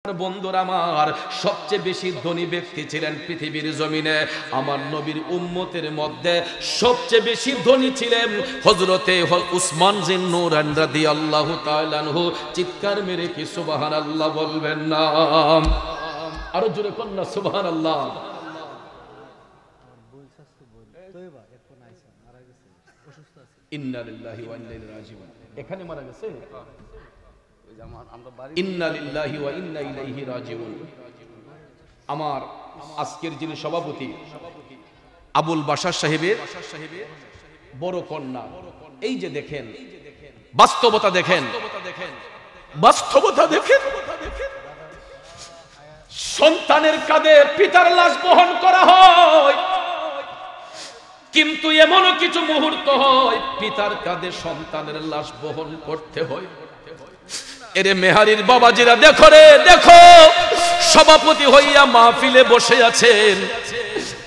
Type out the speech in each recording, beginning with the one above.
বন্ধুরা আমার, সবচেয়ে বেশি ধনী ব্যক্তি ছিলেন পৃথিবীর জমিনে। আমার নবীর উম্মতের মধ্যে সবচেয়ে বেশি ধনী ছিলেন হযরতে উসমান জিন নূরান রাদিয়াল্লাহু তাআলা আনহু। চিৎকার মেরে কি সুবহানাল্লাহ বলবেন না? আরো জোরে কোন না সুবহানাল্লাহ। ইন্না লিল্লাহি ওয়া ইন্না ইলাইহি রাজিউন। এখানে মারা গেছে। ইন্না লিল্লাহি ওয়া ইন্না ইলাইহি রাজিউন। আমার আজকের যিনি সভাপতি আবুল বাশার সাহেবের বড় কন্যা, এই যে দেখেন বাস্তবতা, দেখেন বাস্তবতা, দেখেন সন্তানের কাঁধে পিতার লাশ বহন করা হয়, কিন্তু এমনও কিছু মুহূর্ত হয় পিতার কাঁধে সন্তানের লাশ বহন করতে হয়। এরে মেহারির বাবাজিরা দেখো রে, দেখো সভাপতি হইয়া মাহফিলে বসে আছেন,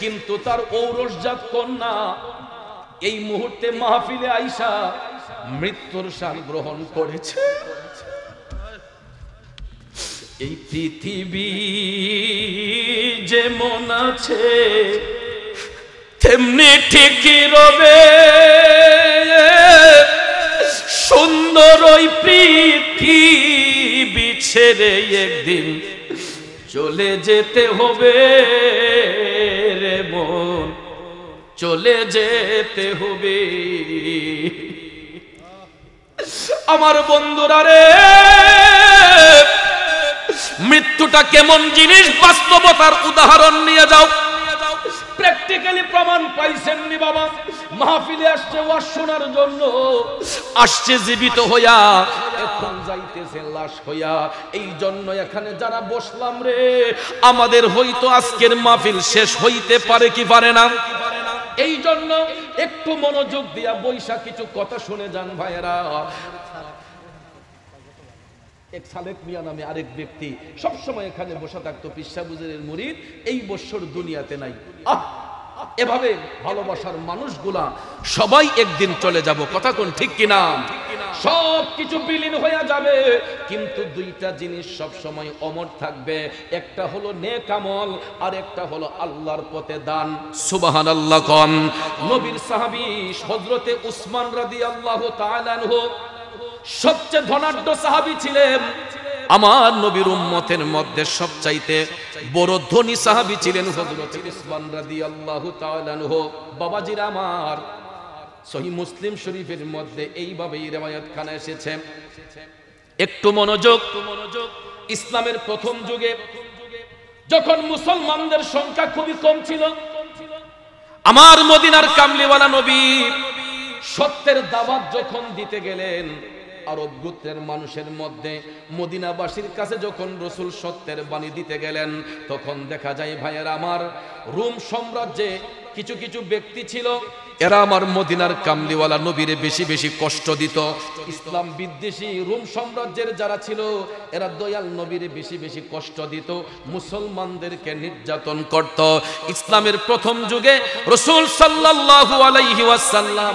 কিন্তু তার ঔরসজাত কন্যা এই মুহূর্তে মাহফিলে আইসা মৃত্যুর স্বাদ গ্রহণ করেছে। এই পৃথিবী যেমন আছে তেমনি ঠিকই রবে, সুন্দর ওই পৃথিবী ছেড়ে একদিন চলে যেতে হবে রে মন, চলে যেতে হবে। আমার বন্ধুরা রে, মৃত্যুটা কেমন জিনিস বাস্তবতার উদাহরণ নিয়ে যাও। প্র্যাকটিক্যালি প্রমাণ পাইছেন নি বাবা? মাহফিলে আসছে ওয়াজ শোনার জন্য, আসছে জীবিত হইয়া, এখন যাইতেছে লাশ হইয়া। এই জন্য এখানে যারা বসলাম রে, আমাদের হয়তো আজকের মাহফিল শেষ হইতে পারে কি পারে না। এই জন্য একটু মনোযোগ দিয়া বৈশা কিছু কথা শুনে যান ভাইয়েরা। এক সালেক মিয়া নামে আরেক ব্যক্তি সবসময় এখানে বসে থাকতো, পিসা বুজুরের মুরিদ, এই বছর দুনিয়াতে নাই। এভাবে ভালোবাসার মানুষগুলা সবাই একদিন চলে যাব, কথা কোন ঠিক কিনা? সব কিছু বিলীন হয়ে যাবে, কিন্তু দুইটা জিনিস সব সময় অমর থাকবে, একটা হলো নেক আমল আর একটা হলো আল্লাহর পথে দান। সুবহানাল্লাহ কোন। নবীর সাহাবী হযরতে উসমান রাদিয়াল্লাহু তাআলা আনহু সবচেয়ে ধনাঢ্য সাহাবী ছিলেন। আমার নবীর উম্মতের মধ্যে সবচাইতে বড় ধনী সাহাবী ছিলেন হযরত উসমান রাদিয়াল্লাহু তাআলা আনহু। বাবাজিরা আমার, সহিহ মুসলিম শরীফের মধ্যে এইভাবেই riwayat খানা এসেছে। একটু মনোযোগ। ইসলামের প্রথম যুগে যখন মুসলমানদের সংখ্যা খুবই কম ছিল, আমার মদিনার কামলিওয়ালা নবী সত্যের দাওয়াত যখন দিতে গেলেন, আরব গোত্রের মানুষের মধ্যে মদিনাবাসীর কাছে যখন রাসূল সত্যের বাণী দিতে গেলেন, তখন দেখা যায় ভাইয়েরা আমার, রোম সাম্রাজ্যে কিছু কিছু ব্যক্তি ছিল, এরা আমার মদিনার কামলিওয়ালা নবীরে বেশি বেশি কষ্ট দিত। ইসলাম বিদ্বেষী রোম সাম্রাজ্যের যারা ছিল, এরা দয়াল নবীরে বেশি বেশি কষ্ট দিত, মুসলমানদেরকে নির্যাতন করত। ইসলামের প্রথম যুগে রাসূল সাল্লাল্লাহু আলাইহি ওয়াসাল্লাম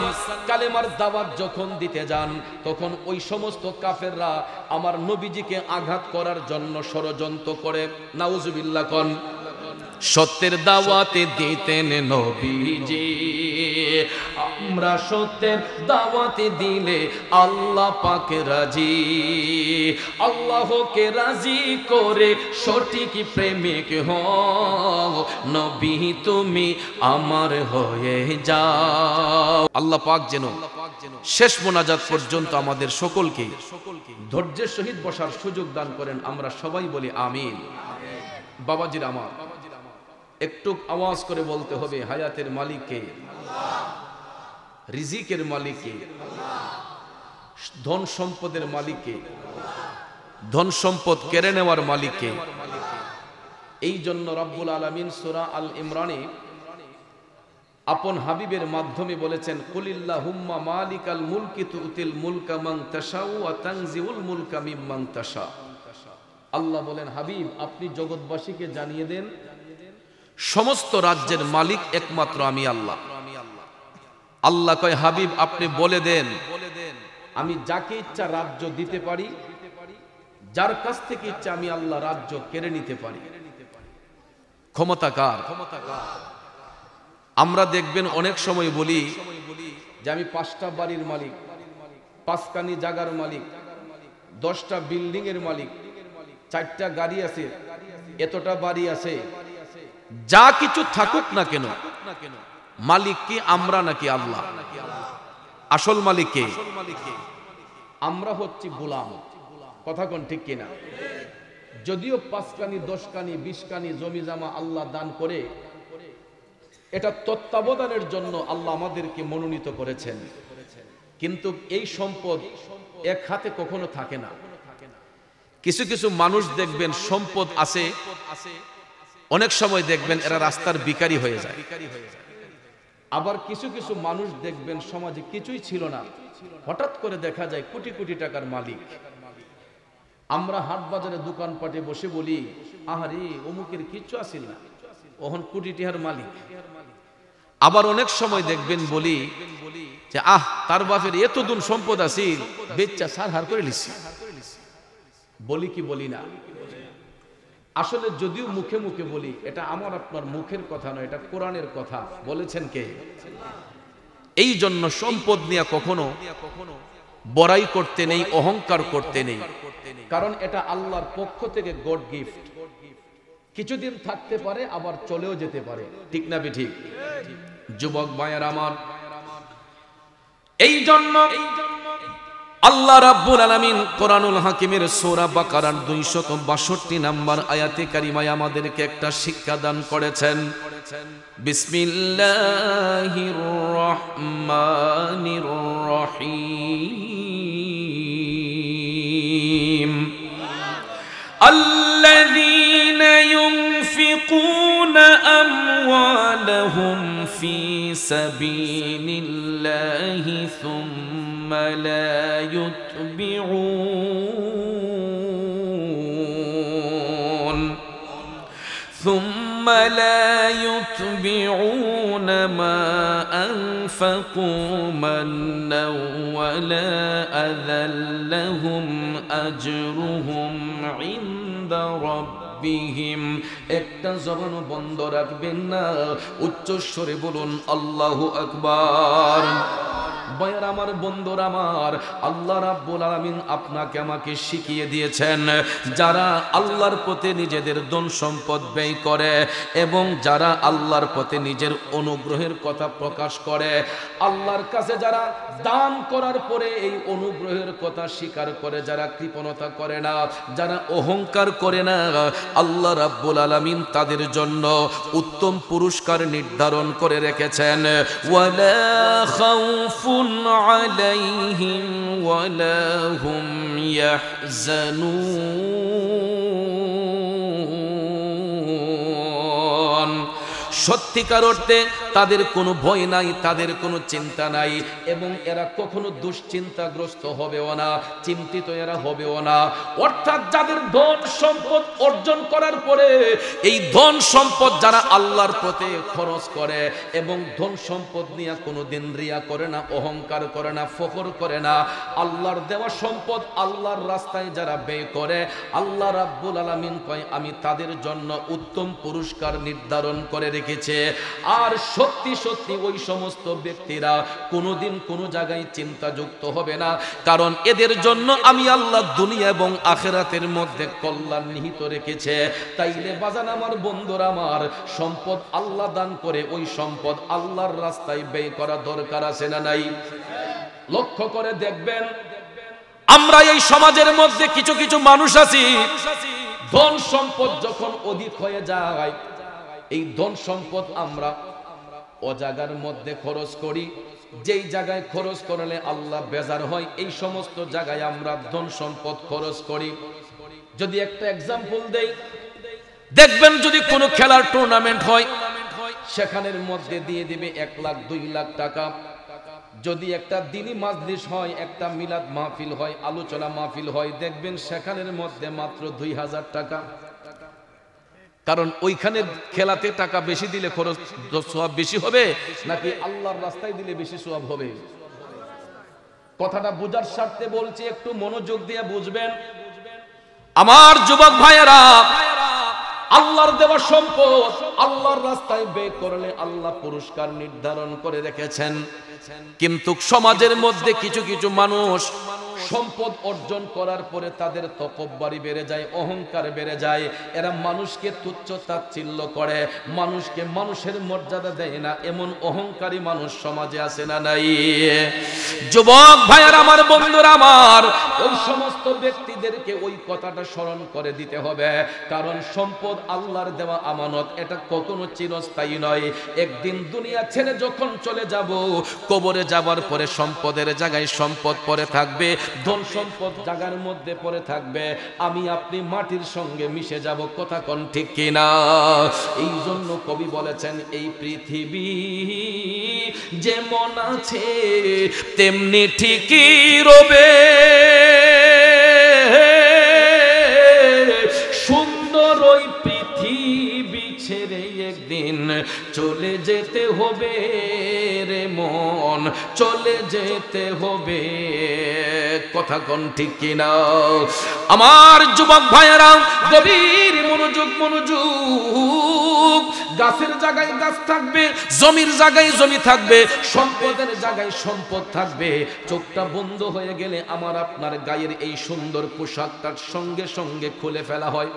কালেমার দাওয়াত যখন দিতে যান, তখন ওই সমস্ত কাফেররা আমার নবীজিকে আঘাত করার জন্য ষড়যন্ত্র করে। নাউজুবিল্লাহ কোন। সত্যের দাওয়াতে দিতেন নবীজি, আমরা সত্যের দাওয়াতে দিলে আল্লাহ পাক রাজি, আল্লাহকে রাজি করে সঠিক প্রেমিক হও, নবী তুমি আমার হয়ে যাও। আল্লাহ পাক যেন শেষ মোনাজাত পর্যন্ত আমাদের সকলকে ধৈর্যের সহিত বসার সুযোগ দান করেন। আমরা সবাই বলি আমিন। বাবাজির আমার, একটু আওয়াজ করে বলতে হবে, হায়াতের মালিক কে? রিজিকের মালিক কে? ধন সম্পদের মালিক কে? ধন সম্পদ কেড়ে নেওয়ার মালিক কে? এই জন্য রব্বুল আলামিন সূরা আল ইমরানে আপন হাবিবের মাধ্যমে বলেছেন, কুলিল্লাহুম্মা মালিকাল মুলকি তুতিল মুলকা মান তাশাউ ওয়া তানজিউল মুলকা মিম্মান তাশা। আল্লাহ বলেন, হাবিব আপনি জগৎবাসীকে জানিয়ে দেন, সমস্ত রাজ্যের মালিক একমাত্র আমি আল্লাহ। আল্লাহ কয়, হাবিব আপনি বলে দেন, আমি যাকে ইচ্ছা রাজ্য দিতে পারি, যার কাছ থেকে ইচ্ছা আমি আল্লাহ রাজ্য কেড়ে নিতে পারি। ক্ষমতা কার? আমরা দেখবেন অনেক সময় বলি যে আমি 5টা বাড়ির মালিক, 5খানি জায়গার মালিক, 10টা বিল্ডিং এর মালিক, 4টা গাড়ি আছে, এতটা বাড়ি আছে। যা কিছু থাকুক না কেন, মালিক কি আমরা নাকি আল্লাহ? আসল মালিক কে? আমরা হচ্ছি গোলাম। কথা কোন ঠিক কিনা? যদিও 5খানি 10খানি 20খানি জমি জামা আল্লাহ দান করে, এটা তত্ত্বাবধানের জন্য আল্লাহ আমাদেরকে মনোনীত করেছেন, কিন্তু এই সম্পদ এক হাতে কখনো থাকে না। কিছু কিছু মানুষ দেখবেন সম্পদ আছে, অনেক সময় দেখবেন এরা রাস্তার ভিখারি হয়ে যায়। আবার কিছু কিছু মানুষ দেখবেন সমাজে কিছুই ছিল না, হঠাৎ করে দেখা যায় কোটি কোটি টাকার মালিক। আমরা হাট বাজারে দোকানপাটে বসে বলি, আহারে অমুকের কিচ্ছু আসিল না, ওহন কোটি টাকার মালিক। আবার অনেক সময় দেখবেন বলি যে তার বাপের এতদিন সম্পদ আছিল, বেচ্চা সার হার করে লিছি। বলি কি বলি না? আসলে যদিও মুখে মুখে বলি, এটা আমার আপনার মুখের কথা নয়, এটা কোরআনের কথা। বলেছেন কে? এই জন্য সম্পদ নিয়ে কখনো বড়াই করতে নেই, অহংকার করতে নেই, কারণ এটা আল্লাহর পক্ষ থেকে গড গিফট। কিছুদিন থাকতে পারে, আবার চলেও যেতে পারে, ঠিক না ঠিক? যুবক ভাইয়ের আমার, এই জন্য আল্লাহ রাব্বুল আলামিন কোরআনুল হাকিমের সূরা বাকারার 262 নম্বর আয়াতে কারিমায় আমাদেরকে একটা শিক্ষা দান করেছেন। বিসমিল্লাহির রহমানির রহিম। আল্লাযীনা ইউনফিকুনা আমওয়ালাহুম ফি সাবিলিল্লাহি সুম্মা লা يتبعون ما أنفقوا منا ولا أذى لهم أجرهم عند ربهم। একটা জবান বন্ধ রাখবেন না, উচ্চ স্বরে বলুন আল্লাহু আকবার। ভাইয়ার আমার, বন্ধুরা আমার, আল্লাহ রাব্বুল আলামিন আপনাকে আমাকে শিখিয়ে দিয়েছেন, যারা আল্লাহর পথে নিজেদের ধন সম্পদ ব্যয় করে এবং যারা আল্লাহর পথে নিজের অনুগ্রহের কথা প্রকাশ করে, আল্লাহর কাছে যারা দান করার পরে এই অনুগ্রহের কথা স্বীকার করে, যারা কৃপণতা করে না, যারা অহংকার করে না, আল্লাহ রাব্বুল আলামিন তাদের জন্য উত্তম পুরস্কার নির্ধারণ করে রেখেছেন। ওয়ালা খাউফুন আলাইহিম ওয়ালা হুম ইয়াহজানুন। সত্যিকার অর্থে তাদের কোনো ভয় নাই, তাদের কোনো চিন্তা নাই, এবং এরা কখনো দুশ্চিন্তাগ্রস্ত হবেও না, চিন্তিত এরা হবেও না। অর্থাৎ যাদের ধন সম্পদ অর্জন করার পরে এই ধন সম্পদ যারা আল্লাহর পথে খরচ করে এবং ধন সম্পদ নিয়ে কোনোদিন রিয়া করে না, অহংকার করে না, ফখর করে না, আল্লাহর দেওয়া সম্পদ আল্লাহর রাস্তায় যারা ব্যয় করে, আল্লাহ রাব্বুল আলামিন কয় আমি তাদের জন্য উত্তম পুরস্কার নির্ধারণ করে রেখেছি। আর সত্যি সত্যি ওই সমস্ত ব্যক্তিরা কোনোদিন কোনো জায়গায় চিন্তাযুক্ত হবে না, কারণ এদের জন্য আমি আল্লাহ দুনিয়া এবং আখিরাতের মধ্যে কল্যাণ নিহিত রেখেছে। তাইলে বাজান আমার, বন্ধুরা আমার, সম্পদ আল্লাহ দান করে, ওই সম্পদ আল্লাহর রাস্তায় ব্যয় করা দরকার আছে না নাই? লক্ষ্য করে দেখবেন, আমরা এই সমাজের মধ্যে কিছু কিছু মানুষ আছি, ধন সম্পদ যখন অধিক হয়ে যায়, এই ধন সম্পদ আমরা অজাগার মধ্যে খরচ করি। যেই জায়গায় খরচ করলে আল্লাহ বেজার হয়, এই সমস্ত জায়গায় আমরা ধন সম্পদ খরচ করি। যদি একটা এক্সাম্পল দেই, দেখবেন যদি কোনো খেলার টুর্নামেন্ট হয়, সেখানের মধ্যে দিয়ে দিবে 1 লাখ 2 লাখ টাকা। যদি একটা দিনী মাজলিস হয়, একটা মিলাদ মাহফিল হয়, আলোচনা মাহফিল হয়, দেখবেন সেখানের মধ্যে মাত্র 2000 টাকা। কারণ ওইখানে খেলাতে টাকা বেশি দিলে খরচ সওয়াব বেশি হবে, নাকি আল্লাহর রাস্তায় দিলে বেশি সওয়াব হবে? কথাটা বোঝার স্বার্থে বলছি, একটু মনোযোগ দিয়ে বুঝবেন। আমার যুবক ভাইয়েরা, আল্লাহর দেওয়া সম্পদ আল্লাহর রাস্তায় ব্যয় করলে আল্লাহ পুরস্কার নির্ধারণ করে রেখেছেন। কিন্তু সমাজের মধ্যে কিছু কিছু মানুষ সম্পদ অর্জন করার পরে তাদের তকব্বরি বেড়ে যায়, অহংকার বেড়ে যায়। এরা মানুষকে তুচ্ছ তাচ্ছিল্য করে, মানুষকে মানুষের মর্যাদা দেয় না। এমন অহংকারী মানুষ সমাজে আছে না নাই? যুবক ভাইয়ার, আমার বন্ধুরা আমার, ওই সমস্ত ব্যক্তিদেরকে ওই কথাটা স্মরণ করে দিতে হবে। কারণ সম্পদ আল্লাহর দেওয়া আমানত, এটা কখনো চিরস্থায়ী নয়। একদিন দুনিয়া ছেড়ে যখন চলে যাব, কবরে যাবার পরে সম্পদের জায়গায় সম্পদ পড়ে থাকবে, ধন সম্পদ জায়গার মধ্যে পড়ে থাকবে, আমি আপনি মাটির সঙ্গে মিশে যাব। কথা কোন ঠিক কিনা? এই জন্য কবি বলেছেন, এই পৃথিবী যেমন আছে তেমনি ঠিকই রবে, সুন্দর ওই পৃথিবী ছেড়ে একদিন চলে যেতে হবে রে মন, চলে যেতে হবে। কথা কোন ঠিক কিনা? আমার যুবক ভাইয়েরা, গভীর মনোযোগ, মনোযোগ। গাছের জায়গায় গাছ থাকবে, জমির জায়গায় জমি থাকবে, সম্পদের জায়গায় সম্পদ থাকবে। চোখটা বন্ধ হয়ে গেলে আমার আপনার গায়ের এই সুন্দর পোশাকটার সঙ্গে সঙ্গে খুলে ফেলা হয়।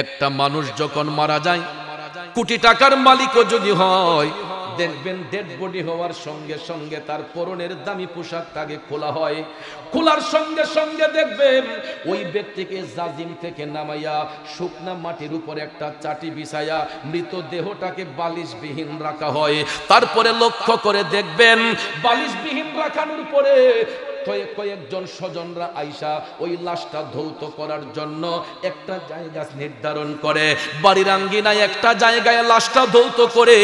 একটা মানুষ যখন মারা যায়, কোটি টাকার মালিকও যদি হয়, দেখবেন ডেড বডি হওয়ার সঙ্গে সঙ্গে তার পরনের দামি পোশাকটাকে খোলা হয়। খোলার সঙ্গে সঙ্গে দেখবেন ওই ব্যক্তিকে জাজিম থেকে নামাইয়া শুকনা মাটির উপরে একটা চাটি বিছাইয়া মৃতদেহটাকে বালিশবিহীন রাখা হয়। তারপরে লক্ষ্য করে দেখবেন বালিশবিহীন রাখানোর পরে কয়েকজন স্বজনরা আইসা ওই লাশটা ধৌত করার জন্য একটা জায়গা নির্ধারণ করে। বাড়ির আঙ্গিনায় একটা জায়গায় লাশটা ধৌত করে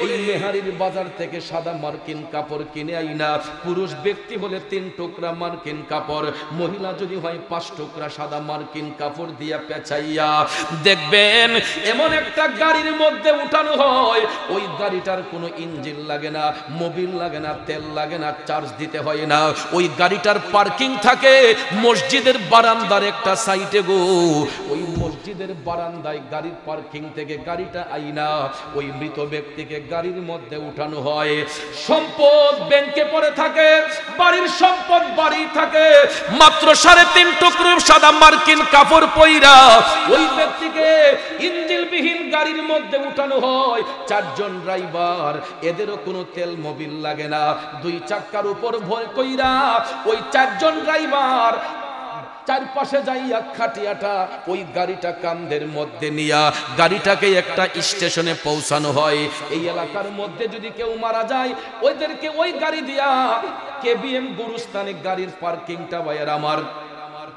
এই মেহারির বাজার থেকে সাদা মার্কিন কাপড় কিনে আইনা, পুরুষ ব্যক্তি হলে 3 টুকরা মার্কিন কাপড়, মহিলা যদি হয় 5 টুকরা সাদা মার্কিন কাপড় দিয়া পেঁচাইয়া দেখবেন এমন একটা গাড়ির মধ্যে উঠানো হয়। ওই গাড়িটার কোনো ইঞ্জিন লাগে না, মোবিল লাগে না, তেল লাগে না, চার্জ দিতে হয় না। ওই গাড়িটার পার্কিং থাকে মসজিদের বারান্দার একটা সাইডে গো। ওই মসজিদের বারান্দায় গাড়ির পার্কিং থেকে গাড়িটা আইনা ওই মৃত ব্যক্তিকে গাড়ির মধ্যে উঠানো হয়। সম্পদ ব্যাংকে পড়ে থাকে, বাড়ির সম্পদ বাড়ি থাকে, মাত্র 3.5 টুকরো সাদা মার্কিন কাপড় পইরা ওই ব্যক্তিকে ইঞ্জিনবিহীন গাড়ির মধ্যে উঠানো হয়। 4 জন ড্রাইভার, এদেরও কোনো তেল মোবিল লাগে না, 2 চাক্কার উপর ভর কইরা ওই 4 জন ড্রাইভার চারপাশে যাইয়া খাটিয়াটা ওই গাড়িটা কান্দের মধ্যে নিয়া গাড়িটাকে একটা স্টেশনে পৌঁছানো হয়। এই এলাকার মধ্যে যদি কেউ মারা যায়, ওইদেরকে ওই গাড়ি দিয়া কেবিএম গুরুস্থানে গাড়ির পার্কিংটা বাইরে আমার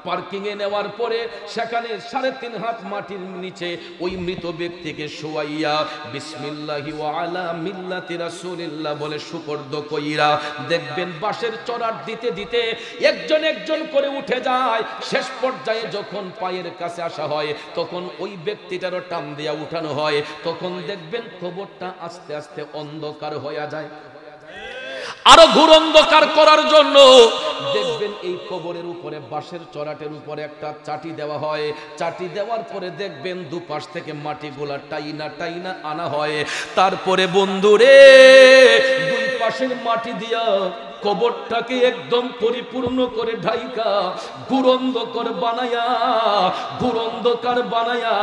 পার্কিং এ নেওয়ার পরে সেখানে 3.5 হাত মাটির নিচে ওই মৃত ব্যক্তিকে শোয়াইয়া বিসমিল্লাহি ওয়া আলা মিল্লাতি রাসূলিল্লাহ বলে সুপর্দ কইরা দেখবেন বাঁশের চড়ার দিতে দিতে একজন একজন করে উঠে যায়। শেষ পর্যায়ে যখন পায়ের কাছে আসা হয়, তখন ওই ব্যক্তিটারও টান দিয়া উঠানো হয়। তখন দেখবেন কবরটা আস্তে আস্তে অন্ধকার হয়ে যায়। আরো ঘোর অন্ধকার করার জন্য দেখবেন এই কবরের উপরে বাঁশের চড়াটের উপরে একটা চাটি দেওয়া হয়। চাটি দেওয়ার পরে দেখবেন দুপাশ থেকে মাটিগুলা টাইনা টাইনা আনা হয়। তারপরে বন্ধুরে 2 পাশের মাটি দিয়া কবরটাকে একদম পরিপূর্ণ করে ঢাইকা ঘুরন্ধকার বানায়া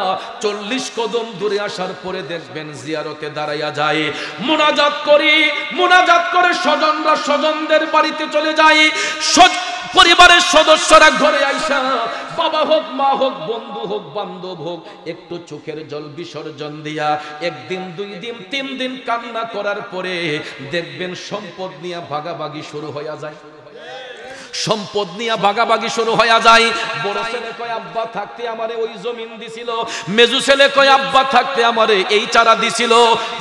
40 কদম দূরে আসার পরে দেখবেন জিয়ারতে দাঁড়াইয়া যায়। মুনাজাত করে স্বজনরা স্বজনদের বাড়িতে চলে যায়। পরিবারের সদস্যরা ঘরে আইসা বাবা হোক, মা হোক, বন্ধু হোক, বান্ধব হোক, একটু চোখের জল বিসর্জন দিয়া 1 দিন 2 দিন 3 দিন কান্না করার পরে দেখবেন সম্পদ নিয়ে ভাগাভাগি শুরু হয়ে যায়। সম্পদ নিয়ে ভাগাভাগি শুরু হয়ে যায়। বড় ছেলে কয় আব্বা থাকতে আমারে ওই জমিন দিছিল, মেজু ছেলে কয় আব্বা থাকতে আমারে এই চারা দিছিল,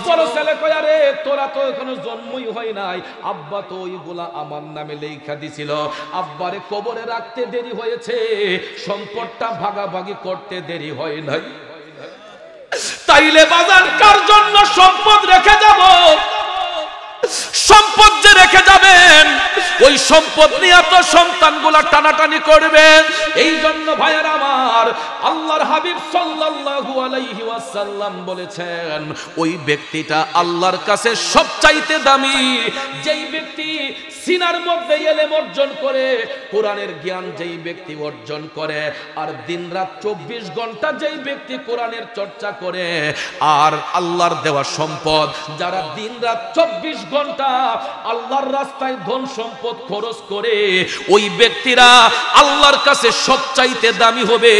বড় ছেলে কয় আরে তোরা তো এখনো জন্মই হয় নাই, আব্বা তো ওইগুলা আমার নামে লেখা দিছিল। আব্বারে কবরে রাখতে দেরি হয়েছে, সম্পদটা ভাগাভাগি করতে দেরি হয় নাই। তাইলে বাজার কার জন্য সম্পদ রেখে যাব? সম্পদ যে রেখে যাবেন ওই সম্পদ নিয়ে তো সন্তানগুলা টানাটানি করবে। এই জন্য ভাইয়ের আমার, আল্লাহর হাবিব সাল্লাল্লাহু আলাইহি ওয়াসাল্লাম বলেছেন, ওই ব্যক্তিটা আল্লাহর কাছে সবচাইতে দামি যেই ব্যক্তি সিনার মধ্যে ইলম অর্জন করে, কোরআনের জ্ঞান যেই ব্যক্তি অর্জন করে, আর দিনরাত 24 ঘন্টা যেই ব্যক্তি কোরআনের চর্চা করে, আর আল্লাহর দেওয়া সম্পদ যারা দিনরাত 24 ঘন্টা আল্লাহর রাস্তায় ধন সম্পদ খরচ করে, ওই ব্যক্তিরা আল্লাহর কাছে সবচাইতে দামি হবে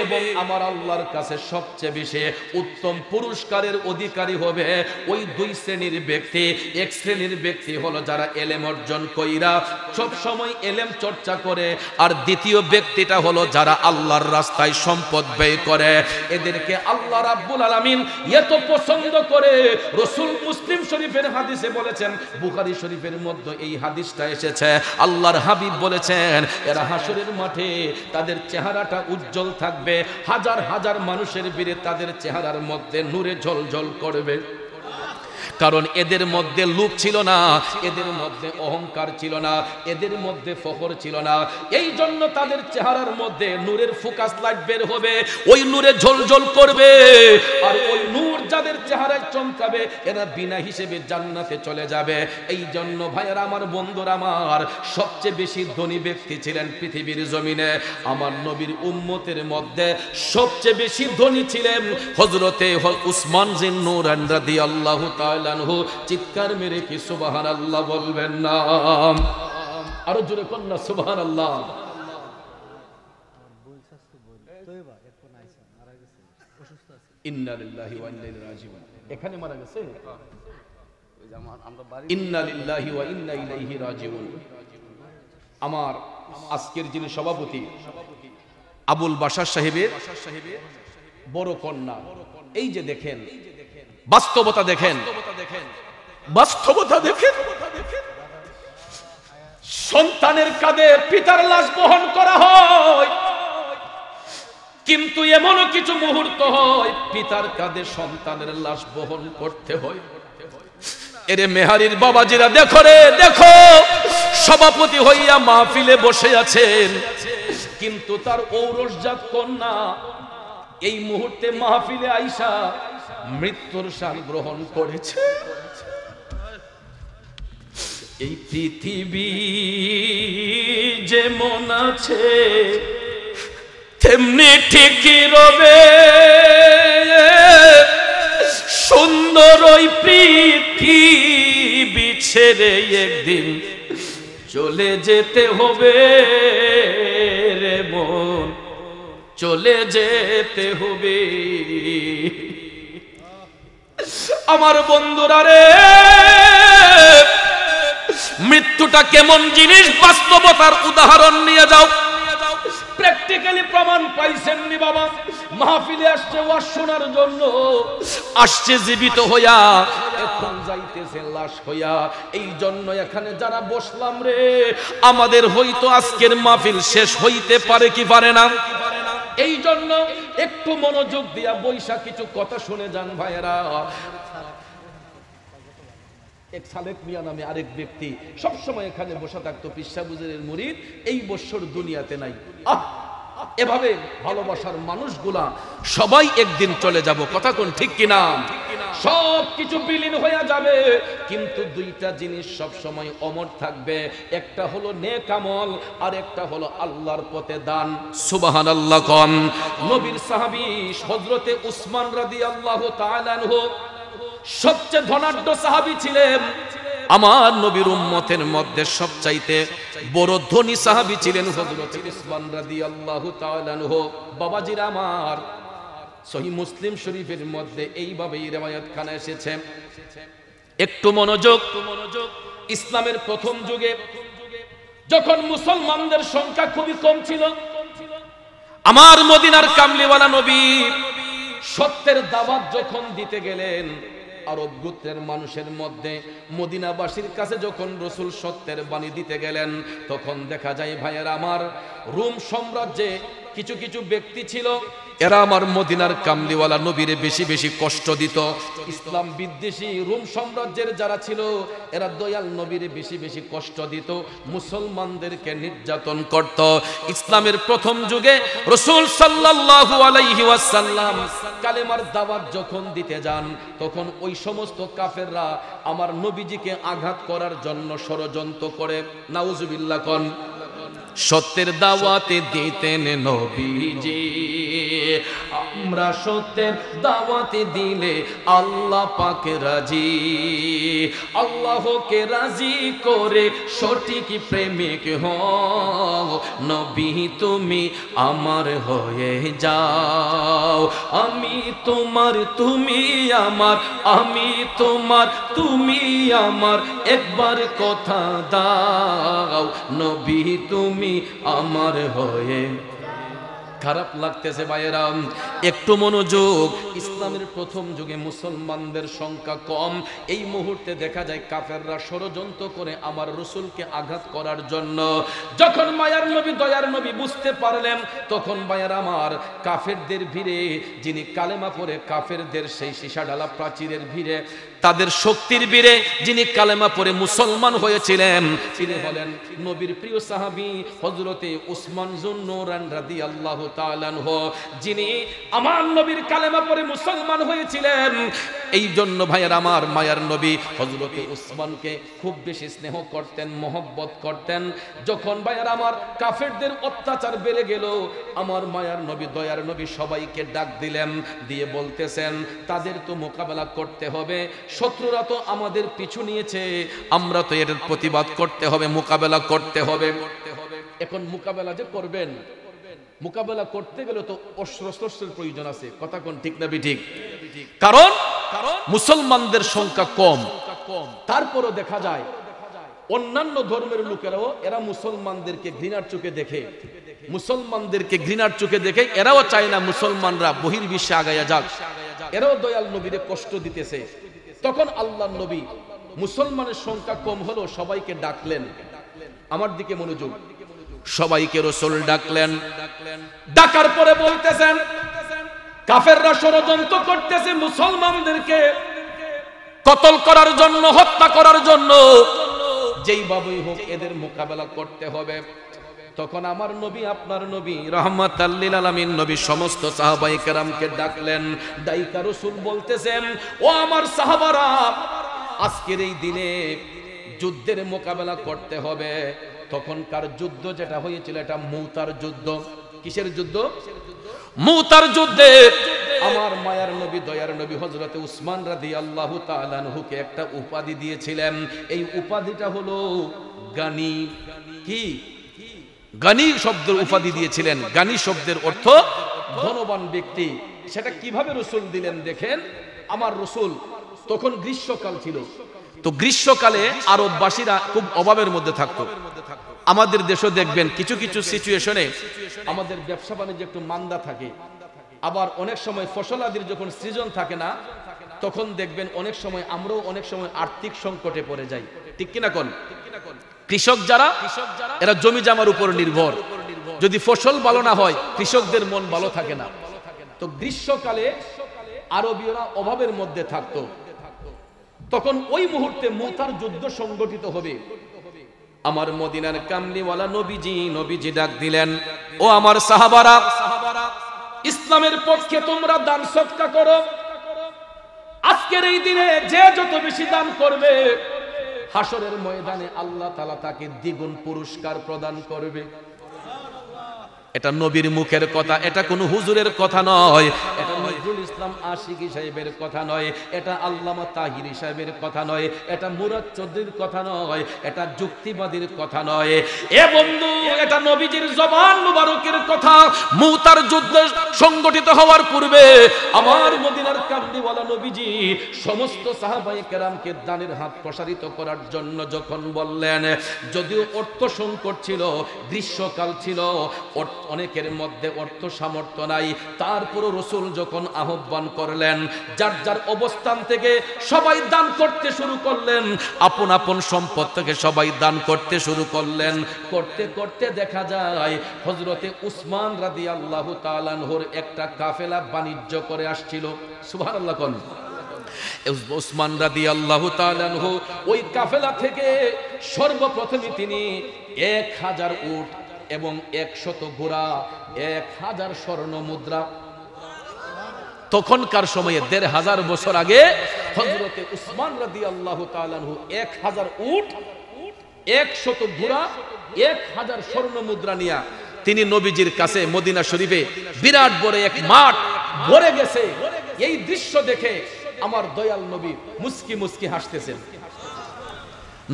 এবং আমার আল্লাহর কাছে সবচেয়ে বেশি উত্তম পুরস্কারের অধিকারী হবে ওই দুই শ্রেণীর ব্যক্তি। এক শ্রেণীর ব্যক্তি হলো যারা ইলম অর্জন কইরা সব সময় ইলম চর্চা করে, আর দ্বিতীয় ব্যক্তিটা হলো যারা আল্লাহর রাস্তায় সম্পদ ব্যয় করে। এদেরকে আল্লাহ রাব্বুল আলামিন এত পছন্দ করে, রাসূল মুসলিম শরীফের হাদিসে বলেছেন, বুখারী শরীফের মধ্যে এই হাদিসটা এসেছে, আল্লাহর হাবিব বলেছেন, এরা হাসরের মাঠে তাদের চেহারাটা উজ্জ্বল থাকবে, হাজার হাজার মানুষের ভিড়ে তাদের চেহারার মধ্যে নূরে ঝলঝল করবে। কারণ এদের মধ্যে লোভ ছিল না, এদের মধ্যে অহংকার ছিল না, এদের মধ্যে ফখর ছিল না। এই জন্য তাদের চেহারার মধ্যে নূরের ফোকাস লাইট বের হবে, ওই নূরে ঝলঝল করবে, আর ওই নূর যাদের চেহারায় চমকাবে এরা বিনা হিসেবে জান্নাতে চলে যাবে। এই জন্য ভাইয়েরা আমার, বন্ধুরা আমার, সবচেয়ে বেশি ধনী ব্যক্তি ছিলেন পৃথিবীর জমিনে আমার নবীর উম্মতের মধ্যে সবচেয়ে বেশি ধনী ছিলেন হযরতে উসমান জিন নূরান রাদিয়াল্লাহু তাআলা। চিৎকার মেরে কি সুবহানাল্লাহ বলবেন না? আরো জোরে কন্যা সুবহানাল্লাহ। ইন্না লিল্লাহি ওয়া ইন্না ইলাইহি রাজিউন। এখানে মারা গেছে, ইন্না লিল্লাহি ওয়া ইন্না ইলাইহি রাজিউন। আমার আজকের যিনি সভাপতি আবুল বাশার সাহেবের বড় কন্যা, এই যে দেখেন বাস্তবতা, দেখেন বাস্তবতা, দেখেন সন্তানের কাঁধে পিতার লাশ বহন করা হয়, কিন্তু এমনও কিছু মুহূর্ত হয় পিতার কাঁধে সন্তানের লাশ বহন করতে হয়। এরে মেহারির বাবাজিরা দেখো রে, দেখো সভাপতি হইয়া মাহফিলে বসে আছেন, কিন্তু তার ঔরসজাত কন্যা এই মুহূর্তে মাহফিলে আইসা মৃত্যুর স্বাদ গ্রহণ করেছে। এই পৃথিবী যেমন আছে তেমনি ঠিকই রবে, সুন্দর ওই পৃথিবী ছেড়ে একদিন চলে যেতে হবে রে মন, চলে যেতে হবে। আমার বন্ধুরা রে, মৃত্যুটা কেমন জিনিস বাস্তবতার উদাহরণ নিয়ে যাও। প্র্যাকটিক্যালি প্রমাণ পাইছেন নি বাবা? মাহফিলে আসছে ওয়াজ শোনার জন্য, আসছে জীবিত হইয়া, এখন যাইতেছে লাশ হইয়া। এই জন্য এখানে যারা বসলাম রে, আমাদের হয়তো আজকের মাহফিল শেষ হইতে পারে কি পারে না। এই জন্য একটু মনোযোগ দিয়া বৈশা কিছু কথা শুনে যান ভাইয়েরা। এক সালেক মিয়া নামে আরেক ব্যক্তি সবসময় এখানে বসে থাকতো, পিসা বুজুরের মুরিদ, এই বছর দুনিয়াতে নাই। এভাবে ভালোবাসার মানুষগুলা সবাই একদিন চলে যাব, কথা কোন ঠিক কিনা? সব কিছু বিলীন হয়ে যাবে, কিন্তু দুইটা জিনিস সব সময় অমর থাকবে, একটা হলো নেক আমল আর একটা হলো আল্লাহর পথে দান। সুবহানাল্লাহ কোন। নবীর সাহাবী হযরতে উসমান রাদিয়াল্লাহু তাআলা আনহু সবচেয়ে ধনাঢ্য সাহাবী ছিলেন। আমার নবীর উম্মতের মধ্যে সবচাইতে বড় ধনী সাহাবী ছিলেন হযরত উসমান রাদিয়াল্লাহু তাআলা আনহু। বাবাজিরা আমার, সহিহ মুসলিম শরীফের মধ্যে এইভাবে রিওয়ায়াত খানা এসেছে, একটু মনোযোগ। ইসলামের প্রথম যুগে যখন মুসলমানদের সংখ্যা খুবই কম ছিল, আমার মদিনার কামলিওয়ালা নবী সত্যের দাওয়াত যখন দিতে গেলেন, আরব গোত্রের মানুষের মধ্যে মদিনাবাসীর কাছে যখন রাসূল সত্যের বাণী দিতে গেলেন, তখন দেখা যায় ভাইয়েরা আমার, রোম সাম্রাজ্যে কিছু কিছু ব্যক্তি ছিল এরা আমার মদিনার কামলিওয়ালা নবীরে বেশি বেশি কষ্ট দিত। ইসলাম বিদ্বেষী রোম সাম্রাজ্যের যারা ছিল এরা দয়াল নবীরে বেশি বেশি কষ্ট দিত, মুসলমানদেরকে নির্যাতন করত। ইসলামের প্রথম যুগে রাসূল সাল্লাল্লাহু আলাইহি ওয়াসাল্লাম কালেমার দাওয়াত যখন দিতে যান তখন ওই সমস্ত কাফেররা আমার নবীজিকে আঘাত করার জন্য ষড়যন্ত্র করে। নাউজুবিল্লাহ কোন সত্যের দাওয়াতে দিতেন নবীজি, আমরা সত্যের দাওয়াতে দিলে আল্লাহ পাক রাজি, আল্লাহকে রাজি করে সঠিক প্রেমিক হও, নবী তুমি আমার হয়ে যাও, আমি তোমার তুমি আমার, আমি তোমার তুমি আমার, একবার কথা দাও নবী তুমি আমার হয়ে। খারাপ লাগতেছে ভাইয়েরা, একটু মনোযোগ। ইসলামের প্রথম যুগে মুসলমানদের সংখ্যা কম, এই মুহূর্তে দেখা যায় কাফেররা ষড়যন্ত্র করে আমার রাসূলকে আঘাত করার জন্য। যখন মায়ার নবী দয়ার নবী বুঝতে পারলেন তখন ভাইয়েরা আমার কাফেরদের ভিড়ে, যিনি কালেমা পড়ে কাফেরদের সেই সীসা ঢালা প্রাচীরের ভিড়ে, তাদের শক্তির ভিড়ে যিনি কালেমা পড়ে মুসলমান হয়েছিলেন তিনি হলেন নবীর প্রিয় সাহাবী হযরতে উসমান যুন্নুরান রাদিয়াল্লাহু তাআলা আনহু, যিনি আমার নবীর কালেমা পড়ে মুসলমান হয়েছিলেন। এই জন্য ভাইয়ের আমার মায়ার নবী হযরতে উসমানকে খুব বেশি স্নেহ করতেন, মহব্বত করতেন। যখন ভাইয়ের আমার কাফেরদের অত্যাচার বেড়ে গেল আমার মায়ার নবী দয়ার নবী সবাইকে ডাক দিলেন, দিয়ে বলতেছেন তাদের তো মোকাবেলা করতে হবে, শত্রুরা তো আমাদের পিছু নিয়েছে, আমরা তো এর প্রতিবাদ করতে হবে, মোকাবেলা করতে হবে। এখন মোকাবেলা যে করবেন, মোকাবেলা করতে গেলে তো অস্ত্রের প্রয়োজন আছে, কথা কোন ঠিক না ঠিক? কারণ মুসলমানদের সংখ্যা কম, তারপরও দেখা যায় অন্যান্য ধর্মের লোকেরাও এরা মুসলমানদেরকে ঘৃণার চোখে দেখে, মুসলমানদেরকে ঘৃণার চোখে দেখে এরাও চায় না মুসলমানরা বহির্বিশ্বে আগায়া যাক, এরাও দয়াল নবীরে কষ্ট দিতেছে। তখন আল্লাহর নবী মুসলমানের সংখ্যা কম হলো সবাইকে ডাকলেন, আমার দিকে মনোযোগ, সবাইকে রাসূল ডাকলেন। ডাকার পরে বলতেছেন কাফেররা ষড়যন্ত্র করতেছে মুসলমানদেরকে কতল করার জন্য, হত্যা করার জন্য, যেইভাবেই হোক এদের মোকাবেলা করতে হবে। তখন আমার নবী আপনার নবী রাহমাতাল লিল আলামিন নবী সমস্ত সাহাবায়ে কেরামকে ডাকলেন। ডাইকা রাসূল বলতেছেন ও আমার সাহাবারা, আজকের এই দিনে যুদ্ধের মোকাবেলা করতে হবে। তখনকার যুদ্ধ যেটা হয়েছিল এটা মুতার যুদ্ধ। কিসের যুদ্ধ? মুতার যুদ্ধে আমার মায়ার নবী দয়ার নবী হযরতে উসমান রাদিয়াল্লাহু তাআলা আনহুকে একটা উপাধি দিয়েছিলেন। এই উপাধিটা হলো গানি। কি গানি শব্দের উপাধি দিয়েছিলেন। গানি শব্দের অর্থ ধনবান ব্যক্তি। সেটা কিভাবে রাসূল দিলেন দেখেন। আমার রাসূল তখন গ্রীষ্মকাল ছিল, তো গ্রীষ্মকালে আরববাসীরা খুব অভাবের মধ্যে থাকতো। আমাদের দেশও দেখবেন কিছু কিছু সিচুয়েশনে আমাদের ব্যবসা বাণিজ্য একটু মান্দা থাকে, আবার অনেক সময় ফসলাদির যখন সিজন থাকে না তখন দেখবেন অনেক সময় আমরাও অনেক সময় আর্থিক সংকটে পড়ে যাই, ঠিক কিনা কোন? কৃষক যারা এরা জমি জামার উপর নির্ভর, যদি ফসল ভালো না হয় কৃষকদের মন ভালো থাকে না। তো গ্রীষ্মকালে আরবীয়রা অভাবের মধ্যে থাকতো, তখন ওই মুহূর্তে মুতার যুদ্ধ সংগঠিত হবে। আমার মদিনার কামলিওয়ালা নবীজি ডাক দিলেন, ও আমার সাহাবারা, ইসলামের পক্ষে তোমরা দান সদকা করো। আজকের এই দিনে যে যত বেশি দান করবে হাসরের ময়দানে আল্লাহ তাআলা তাকে দ্বিগুণ পুরস্কার প্রদান করবে। এটা নবীর মুখের কথা, এটা কোনো হুজুরের কথা নয়, এটা নজরুল ইসলাম আশিকি সাহেবের কথা নয়, এটা আল্লামা তাহিরি সাহেবের কথা নয়, এটা মুরাদ চৌধুরীর কথা নয়, এটা যুক্তিবাদীর কথা নয়। এ বন্ধু, এটা নবীজির জবান মুবারকের কথা। মুতার যুদ্ধ সংগঠিত হওয়ার পূর্বে আমার মদিনার কামলিওয়ালা নবীজি সমস্ত সাহাবায়ে কেরামকে দানের হাত প্রসারিত করার জন্য যখন বললেন, যদিও অর্থ সংকট ছিল, গ্রীষ্মকাল ছিল, অনেকের মধ্যে অর্থ সামর্থ্য নাই, তারপরও রাসূল যখন আহ্বান আহ্বান করলেন। যার যার অবস্থান থেকে সবাই দান করতে শুরু করলেন, আপন আপন সম্পদ থেকে সবাই দান করতে শুরু করলেন। করতে করতে দেখা যায় হযরতে উসমান রাদিয়াল্লাহু তাআলা আনহুর একটা কাফেলা বাণিজ্য করে আসছিল। সুবহানাল্লাহ কোন উসমান রাদিয়াল্লাহু তাআলা আনহু ওই কাফেলা থেকে সর্বপ্রথমে তিনি 1000 উট এবং 100 ঘোড়া, 1000 স্বর্ণ মুদ্রা, তখনকার সময়ে 1500 বছর আগে হযরতে উসমান রাদিয়াল্লাহু তাআলা আনহু 1000 উট, 100 ঘোড়া, 1000 স্বর্ণ মুদ্রা নিয়া তিনি নবীজির কাছে মদিনা শরীফে বিরাট বড় এক মাঠ ভরে গেছে। এই দৃশ্য দেখে আমার দয়াল নবী মুস্কি মুস্কি হাসতেছেন।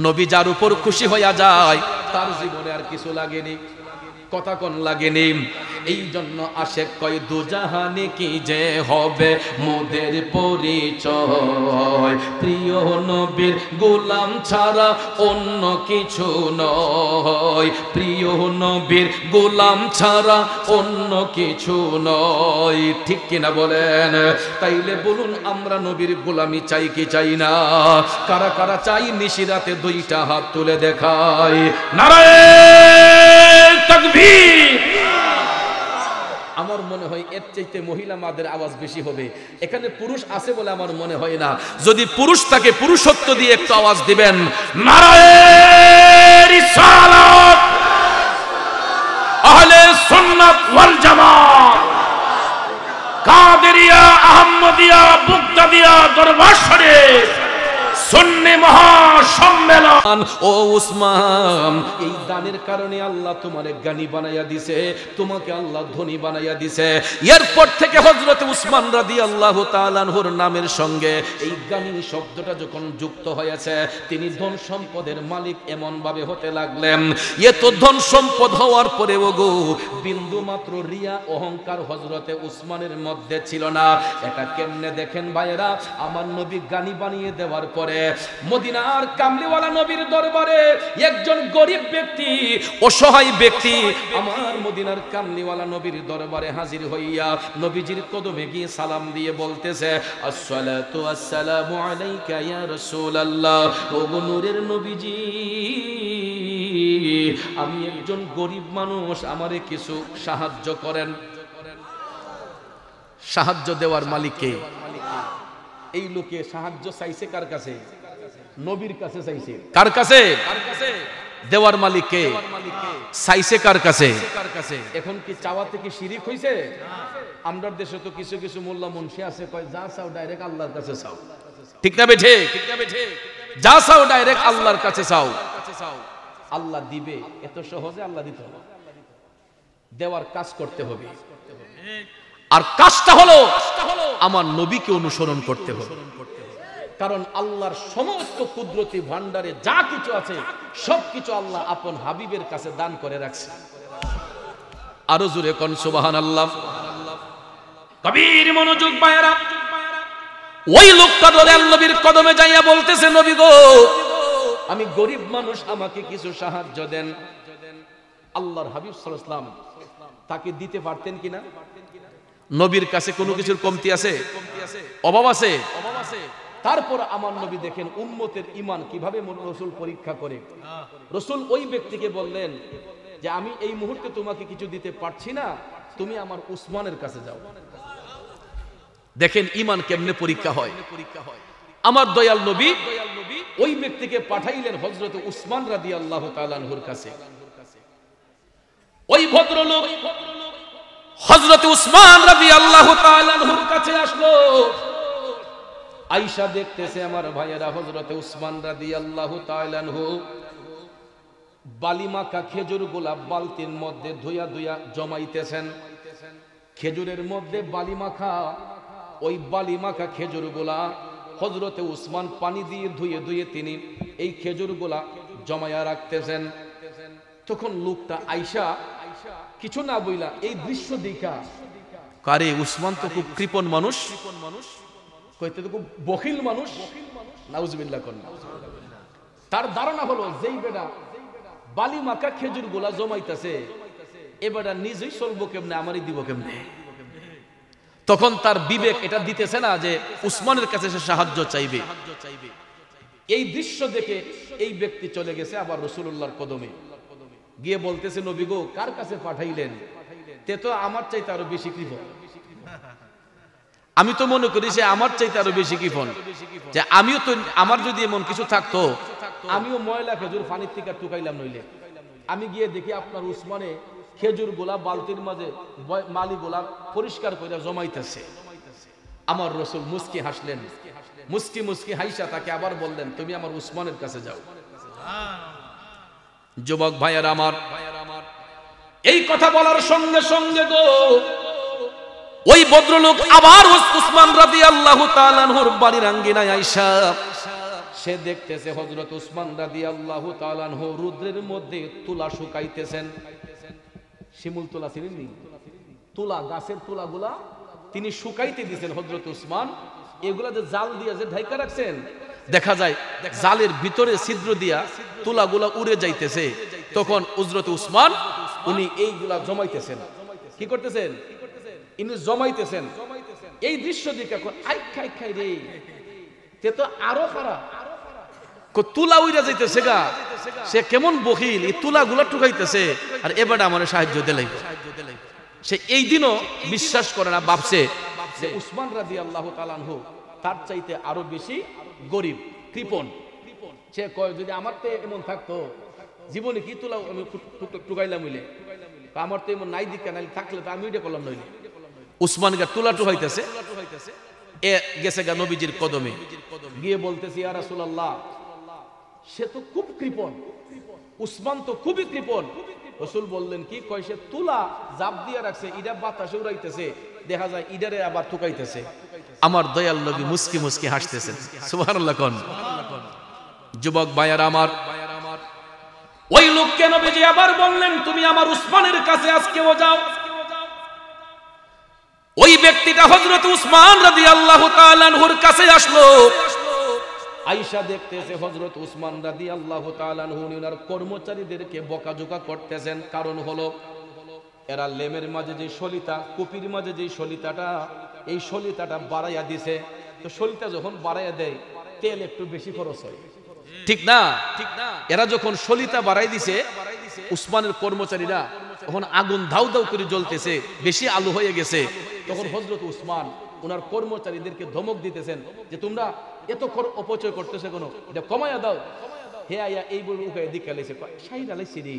নবী যার উপর খুশি হইয়া যায় তার জীবনে আর কিছু লাগেনি, কথা কোন লাগেনি। এই জন্য আশেক কয় দুজাহানে কি যে হবে মোদের পরিচয়, প্রিয় নবীর গোলাম ছাড়া অন্য কিছু নয়, প্রিয় নবীর গোলাম ছাড়া অন্য কিছু নয়। ঠিক কিনা বলেন? তাইলে বলুন আমরা নবীর গোলামি চাই কি চাই না? কারা কারা চাই নিশিরাতে দুইটা হাত তুলে দেখায়। নারায়ে তাকবীর। আমার মনে হয় এর চাইতে মহিলা মাদের আওয়াজ বেশি হবে। এখানে পুরুষ আছে বলে আমার মনে হয় না। যদি পুরুষ থাকে পুরুষত্ব দিয়ে একটু আওয়াজ দিবেন। নারায়ে রিসালাত, আহলে সুন্নাত ওয়াল জামাত, কাদেরিয়া, আহমদিয়া, বুগদাদিয়া দরবার শরীফ সুন্নি মহাসম্মেলন। ও উসমান, এই দানের কারণে আল্লাহ তোমারে জ্ঞানী বানাইয়া দিছে, তোমাকে আল্লাহ ধনী বানাইয়া দিছে। এরপর থেকে হযরত উসমান রাদিয়াল্লাহু তাআলা আনহুর নামের সঙ্গে এই জ্ঞানী শব্দটা যখন যুক্ত হয়েছে, তিনি ধন সম্পদের মালিক এমন ভাবে হতে লাগলেন। এত ধন সম্পদ হওয়ার পরেও গো বিন্দু মাত্র রিয়া অহংকার হযরতে উসমানের মধ্যে ছিল না। এটা কেমনে দেখেন ভাইয়েরা, আমার নবী জ্ঞানী বানিয়ে দেওয়ার পরে মদিনার কামলিওয়ালা নবীর দরবারে একজন গরিব ব্যক্তি, অসহায় ব্যক্তি আমার মদিনার কামলিওয়ালা নবীর দরবারে হাজির হইয়া নবীজির কদমে গিয়ে সালাম দিয়ে বলতেছে, আসসালাতু আসসালামু আলাইকা ইয়া রাসূলুল্লাহ। ও নূরের নবীজি, আমি একজন গরিব মানুষ, আমারে কিছু সাহায্য করেন। সাহায্য দেওয়ার মালিক কে? এই লোকে সাহায্য চাইছে কার কাছে? নবীর কাছে চাইছে। কার কাছে? দেওয়ার মালিক কে? চাইছে কার কাছে? এখন কি চাওয়া থেকে শিরিক হইছে? আমরার দেশে তো কিছু কিছু মোল্লা মুন্সি আছে কয় যা চাও ডাইরেক্ট আল্লাহর কাছে চাও। ঠিক না বেঠে? যা চাও ডাইরেক্ট আল্লাহর কাছে চাও, আল্লাহ দিবে। এত সহজে আল্লাহ দিতে হবে? দেওয়ার কাজ করতে হবে। আর কাজটা হলো আমার নবীকে অনুসরণ করতে হবে। কারণ আল্লাহর সমস্ত কুদরতি ভান্ডারে যা কিছু আছে সবকিছু আল্লাহ আপন হাবিবের কাছে দান করে রাখছে। আরো জোরে কোন সুবহানাল্লাহ। কবির মনোযোগ ভাইরা, ওই লোকটা দয়াল নবীর কদমে যাইয়া বলতেছে, নবী গো, আমি গরিব মানুষ, আমাকে কিছু সাহায্য দেন। আল্লাহর হাবিব সাল্লাল্লাহু আলাইহি ওয়াসাল্লাম তাকে দিতে পারতেন কিনা? নবীর কাছে কোনো কিছুর কমতি আছে? অভাব আছে? তারপর আমার নবী দেখেন উম্মতের ঈমান কিভাবে রাসূল পরীক্ষা করে। রাসূল ওই ব্যক্তিকে বললেন যে আমি এই মুহূর্তে তোমাকে কিছু দিতে পারছি না, তুমি আমার উসমানের কাছে যাও। দেখেন ঈমান কেমনে পরীক্ষা হয়। আমার দয়াল নবী ওই ব্যক্তিকে পাঠাইলেন হযরত উসমান রাদিয়াল্লাহু তাআলা আনহুর কাছে। ওই ভদ্রলোক হযরত উসমান রাদিয়াল্লাহু তাআলা আনহুর কাছে আসলো। আয়েশা দেখতেছে আমার ভাইয়েরা হযরত উসমান রাদিয়াল্লাহু তাআলা আনহু বালিমাখা খেজুরগুলা বালতির মধ্যে ধুইয়া ধুইয়া জমাইতেছেন। খেজুরের মধ্যে বালিমাখা, ওই বালিমাখা খেজুরগুলা হযরতে উসমান পানি দিয়ে ধুয়ে ধুয়ে তিনি এই খেজুরগুলা জমায়া রাখতেছেন। তখন লোকটা আয়েশা কিছু না বইলা এই দৃশ্য দেখা, কারে উসমান তো খুব কৃপণ মানুষ, কইতে তো খুব বখিল মানুষ, নাউজুবিল্লাহ কোন। তার ধারণা হলো যেই বেটা বালি মাখা খেজুর গুলা জমাইতেছে, এ বেটা নিজেই চলবো কেমনে, আমারই দিব কেমনে। তখন তার বিবেক এটা দিতেছে না যে উসমানের কাছে সে সাহায্য চাইবে। এই দৃশ্য দেখে এই ব্যক্তি চলে গেছে আবার রাসূলুল্লাহর কদমে গিয়ে বলতেছে, নবী গো, কার কাছে পাঠাইলেন? তে তো আমার চাইতে আরো বেশি কৃপণ। আমি তো মনে করি সে আমার চাইতে আরো বেশি কৃপণ, যে আমিও তো, আমার যদি এমন কিছু থাকতো আমিও ময়লা খেজুর পানির থেকে টুকাইলাম। নইলে আমি গিয়ে দেখি আপনার উসমানে খেজুর গোলা বালতির মাঝে মালি গোলা পরিষ্কার করে জমাইতেছে। আমার রাসূল মুস্কি হাসলেন, মুস্কি মুস্কি হাইসা তাকে আবার বললেন, তুমি আমার উসমানের কাছে যাও। যুবক ভাইয়ার আমার, এই কথা বলার সঙ্গে সঙ্গে গো ওই ভদ্রলোক আবার উসমান রাদিয়াল্লাহু তাআলা আনহুর বাড়ির আঙ্গিনায় আইসা সে দেখতেছে হযরত উসমান রাদিয়াল্লাহু তাআলা আনহু রুদ্রের মধ্যে তুলা শুকাইতেছেন। শিমুল তুলা চিনেননি? তুলা, গাছের তুলাগুলা তিনি শুকাইতে দিয়েছেন হযরত উসমান। এগুলা যে জাল দিয়ে যে ঢাইকা রাখছেন, দেখা যায় জালের ভিতরে ছিদ্র দিয়া তুলাগুলা উড়ে যাইতেছে। তখন হযরত উসমান উনি এইগুলা জমাইতেছেন। কি করতেছেন? ইনি জমাইতেছেন। এই দৃশ্য দেখে এখন আই খাই খাই রে, তে তো আরো খারাপ, তুলা উইরা যাইতেছে গা, সে কেমন বখিল, এই তুলাগুলা টুকাইতেছে আর এবারে আমার সাহায্য দিলাই। সে এই দিনও বিশ্বাস করে না, ভাবছে যে উসমান রাদিয়াল্লাহু তাআলা আনহু তার চাইতে আরো বেশি গরিব, কৃপণ। সে কয়, যদি আমার তো এমন থাকতো জীবনে কি তুলা আমি টুকাইলাম হইলে, আমার তো এমন নাই দিকে নাই থাকলে তো আমি ওইটা করলাম। নইলে উসমান গা তুলা টুকাইতেছে, এ গেছে গা নবীজির কদমে গিয়ে বলতেছে, ইয়া রাসূলুল্লাহ, সে তো খুব কৃপণ, উসমান তো খুবই কৃপণ। রাসূল বললেন, কি কয়? সে তুলা জাপ দিয়া রাখছে, ইডা বাতাসে উড়াইতেছে, দেখা যায় ইডারে আবার টুকাইতেছে। আমার দয়াল নবী মুস্কি মুস্কি হাসতেছেন। সুবহানাল্লাহ কোন। যুবক ভাইয়ারা আমার, ওই লোককে নবীজি আবার বললেন, তুমি আমার উসমানের কাছে আজকেও যাও। ওই ব্যক্তিটা হযরত উসমান রাদিয়াল্লাহু তাআলা আনহুর কাছে আসলো। আয়েশা দেখতেছে হযরত উসমান রাদিয়াল্লাহু তাআলা আনহু ওনার কর্মচারীদেরকে বকাঝকা করতেছেন। কারণ হলো এরা লেমের মাঝে যে সলিতা, কুপির মাঝে যে সলিতাটা, এই সলিতাটা বাড়াইয়া দিছে। তো সলিতা যখন বাড়াইয়া দেয় তেল একটু বেশি খরচ হয়, ঠিক না? এরা যখন সলিতা বাড়াই দিছে উসমানের কর্মচারীরা, তখন আগুন ধাউ ধাউ করে জ্বলতেছে, বেশি আলো হয়ে গেছে। তখন হযরত উসমান ওনার কর্মচারীদেরকে ধমক দিতেছেন যে তোমরা এত অপচয় করতেছে, কোনো এটা কমাইয়া দাও। হে আয়া এই বই উকায় দিকে লাইছে, শাহিদ আলাইছি রে,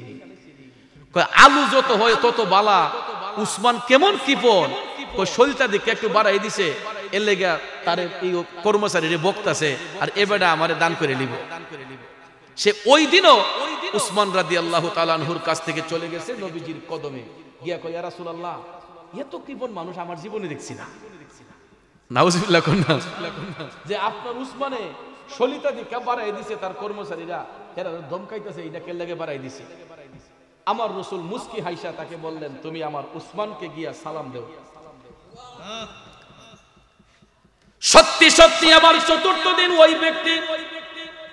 কয় আলু যত হয় তত বালা, উসমান কেমন কৃপণ, কয় সলিতা দিকে একটু বাড়াই দিছে, এর লেগা তার এই কর্মচারীরে বকতাছে আর এবারে আমারে দান করে নিব। সে ওই দিনও উসমান রাদিয়াল্লাহু তাআলা আনহুর কাছ থেকে চলে গেছে নবীজির কদমে গিয়া কয়, ইয়া রাসূলুল্লাহ, এত কৃপণ মানুষ আমার জীবনে দেখছি না। নাউজুবিল্লাহ কোন না, যে আপনার উসমানে সলিতা দিকে বাড়াই দিছে, তার কর্মচারীরা এরা ধমকাইতেছে, এটা কে লাগে বাড়াই দিছে। আমার রাসূল মুস্কি হাইসা তাকে বললেন, তুমি আমার উসমানকে গিয়া সালাম দাও। সত্যি সত্যি আবার চতুর্থ দিন ওই ব্যক্তি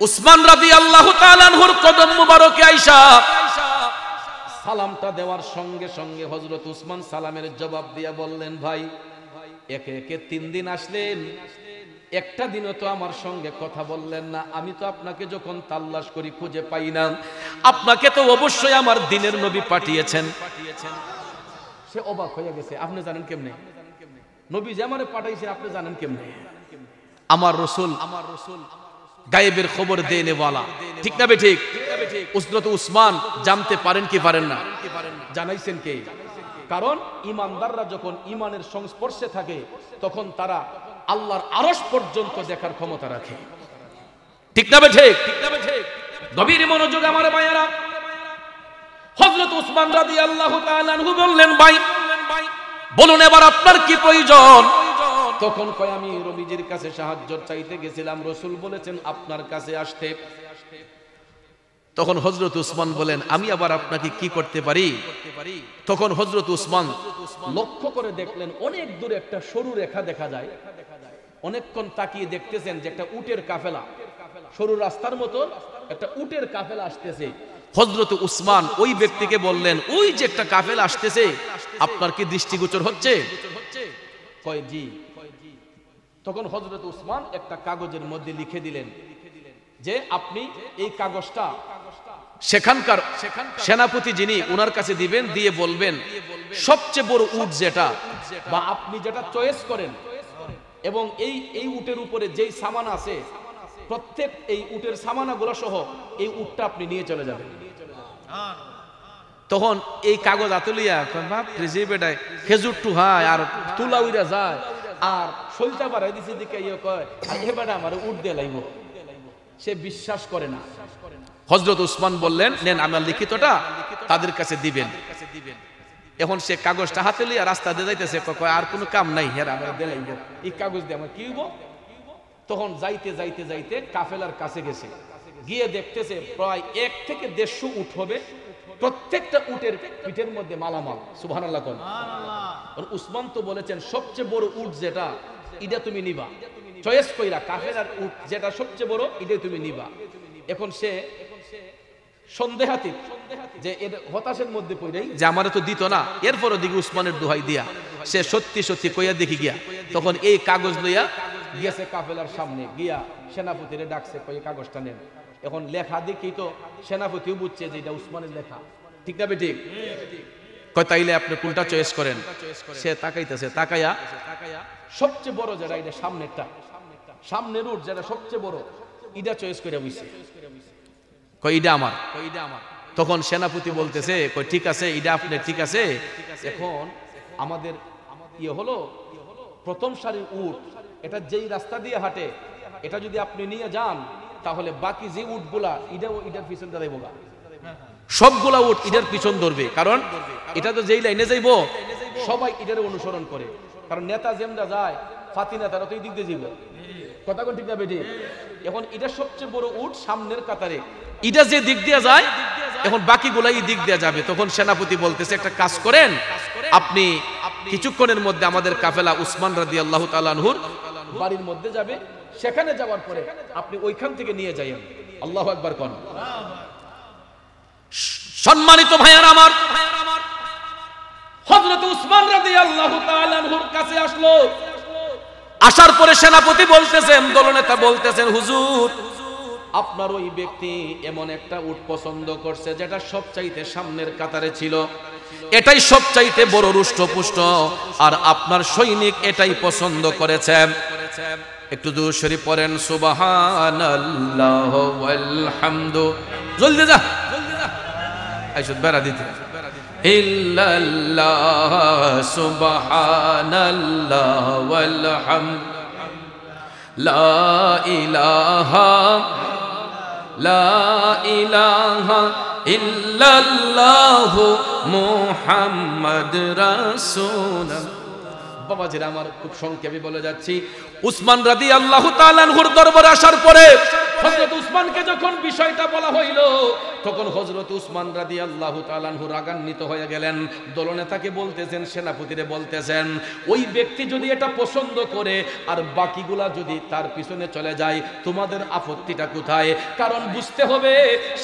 উসমান রাদিয়াল্লাহু তাআলা আনহুর কদম মুবারকে আয়েশা সালামটা দেওয়ার সঙ্গে সঙ্গে হযরত উসমান সালামের জবাব দিয়া বললেন, ভাই একে একে 3 দিন আসলেন, একটা দিনও তো আমার সঙ্গে কথা বললেন না। আমি তো আপনাকে যখন তাল্লাশ করি খুঁজে পাই না, আপনাকে তো অবশ্যই আমার দিনের নবী পাঠিয়েছেন। সে অবাক হয়ে গেছে, আপনি জানেন কেমনে? নবী যে আমারে পাঠাইছে আপনি জানেন কেমনে? আমার রাসূল গায়েবের খবর দেনেওয়ালা, ঠিক না বেঠিক? হযরত উসমান জানতে পারেন কি পারেন না? জানাইছেন কে? কারণ ঈমানদাররা যখন ঈমানের সংস্পর্শে থাকে তখন তারা আল্লাহর আরশ পর্যন্ত দেখার ক্ষমতা রাখে, ঠিক না বেঠিক? গভীর মনোযোগ আমার ভাইয়েরা। হযরত উসমান রাদিয়াল্লাহু তাআলা আনহু বললেন, ভাই বলুন এবার আপনার কি প্রয়োজন? তখন কয়, আমি নবীজির কাছে সাহায্য চাইতে গেছিলাম, রাসূল বলেছেন আপনার কাছে আসতে। তখন হযরত উসমান বলেন, আমি আবার আপনাকে কি করতে পারি? তখন হযরত উসমান লক্ষ্য করে দেখলেন অনেক দূরে একটা সরু রেখা দেখা যায়। অনেকক্ষণ তাকিয়ে দেখতেছেন যে একটা উটের কাফেলা, সরু রাস্তার মতো একটা উটের কাফেলা আসতেছে। হযরত উসমান ওই ব্যক্তিকে বললেন, ওই যে একটা কাফেলা আসতেছে, আপনার কি দৃষ্টিগোচর হচ্ছে? কয় জি। তখন হযরত উসমান একটা কাগজের মধ্যে লিখে দিলেন যে আপনি এই কাগজটা সেখানকার সেনাপতি যিনি ওনার কাছে দিবেন, দিয়ে বলবেন সবচেয়ে বড় উট যেটা বা আপনি যেটা চয়েস করেন এবং এই উটের উপরে যেই সামান আছে প্রত্যেক এই উটের সামানাগুলো সহ এই উটটা আপনি নিয়ে চলে যাবেন। তখন এই কাগজ আতুলিয়া বাপ রে বেটায় খেজুর টুহায় আর তুলা উইরা যায় আর সলতা বাড়াই দিছে দিকে ইয়ে কয় এ বেটা আমার উট দিয়ে লাইব, সে বিশ্বাস করে না। হযরত উসমান বললেন নেন আমার লিখিতটা তাদের কাছে দিবেন। এখন সে কাগজটা হাতে লিয়া রাস্তা দিয়ে যাইতেছে, কয় আর কোনো কাম নাই, হেরা আমার দেলাইব, এই কাগজ দিয়ে আমার কি হইব। তখন যাইতে যাইতে যাইতে কাফেলার কাছে গেছে, গিয়ে দেখতেছে প্রায় 1 থেকে 150 উট হবে, প্রত্যেকটা উটের পিঠের মধ্যে মালামাল। সুবহানাল্লাহ কোন উসমান তো বলেছেন সবচেয়ে বড় উট যেটা এটা তুমি নিবা, চয়েস কইরা কাফেলার উট যেটা সবচেয়ে বড় এটাই তুমি নিবা। এখন সে সন্দেহাতীত যে এর হতাশের মধ্যে পড়েই যে আমারে তো দিত না, এরপরও দিকে উসমানের দোহাই দিয়া সে সত্যি সত্যি কইয়া দেখি গিয়া তখন এই কাগজ লইয়া গিয়েছে কাফেলার সামনে, গিয়া সেনাপতিরে ডাকছে, কই কাগজটা নেন। এখন লেখা দেখি তো সেনাপতিও বুঝছে যে এটা উসমানের লেখা, ঠিক না বেঠিক? কয় তাইলে আপনি কোনটা চয়েস করেন? সে তাকাইতেছে, তাকাইয়া সবচেয়ে বড় যেটা এটা সামনেরটা, সামনের উট যেটা সবচেয়ে বড় এটা চয়েস করে বুঝছে, কই এটা আমার। তখন সেনাপতি বলতেছে কই ঠিক আছে এটা আপনি, ঠিক আছে। এখন আমাদের ইয়ে হলো প্রথম সারির উট, এটা যেই রাস্তা দিয়ে হাঁটে এটা যদি আপনি নিয়ে যান তাহলে বাকি যে উটগুলা এটার পিছন দাঁড়াইব, সবগুলা উট এটার পিছন ধরবে, কারণ এটা তো যেই লাইনে যাইব সবাই এটার অনুসরণ করে, কারণ নেতা যেমরা যায় ফাতিনা তারা তো এই দিক দিয়ে যাইব, কথা কোন ঠিক না বেটি? এখন এটা সবচেয়ে বড় উট সামনের কাতারে, এটা যে দিক দিয়ে যায় এখন বাকিগুলা এই দিক দিয়ে যাবে। তখন সেনাপতি বলতেছে একটা কাজ করেন, আপনি কিছুক্ষণের মধ্যে আমাদের কাফেলা উসমান রাদিয়াল্লাহু তাআলা আনহুর বাড়ির মধ্যে যাবে, সেখানে যাওয়ার পরে আপনি ওইখান থেকে নিয়ে যাইয়েন। আল্লাহু আকবার কোন। সম্মানিত ভাইয়ারা আমার, হযরত উসমান রাদিয়াল্লাহু তাআলা আনহুর কাছে আসলো, আসার পরে সেনাপতি বলতেছেন, দলনেতা বলতেছেন হুজুর আপনার ওই ব্যক্তি এমন একটা উট পছন্দ করছে যেটা সবচাইতে সামনের কাতারে ছিল, এটাই সবচাইতে বড় রুষ্টপুষ্ট, আর আপনার সৈনিক এটাই পছন্দ করেছে। একটু দুরূদ শরীফ পড়েন, সুবহানাল্লাহ ওয়াল হামদু, জলদি যা আইসুদ বেড়া দিতে, ইল্লাল্লাহ সুবহানাল্লাহ ওয়াল হামদ লা ইলাহা ইল্লাল্লাহু মুহাম্মদ রাসূলুল্লাহ। বাবাজিরা আমার খুব সংক্ষেপে বলে যাচ্ছি, উসমান রাদিয়াল্লাহু তাআলা আনহুর দরবারে আসার পরে হযরত উসমানকে যখন বিষয়টা বলা হইল তখন হযরত উসমান রাদিয়াল্লাহু তাআলা আনহু রাগান্বিত হয়ে গেলেন। দলনেতাকে বলতেছেন, সেনাপতিরে বলতেছেন, ওই ব্যক্তি যদি এটা পছন্দ করে আর বাকিগুলা যদি তার পিছনে চলে যায় তোমাদের আপত্তিটা কোথায়? কারণ বুঝতে হবে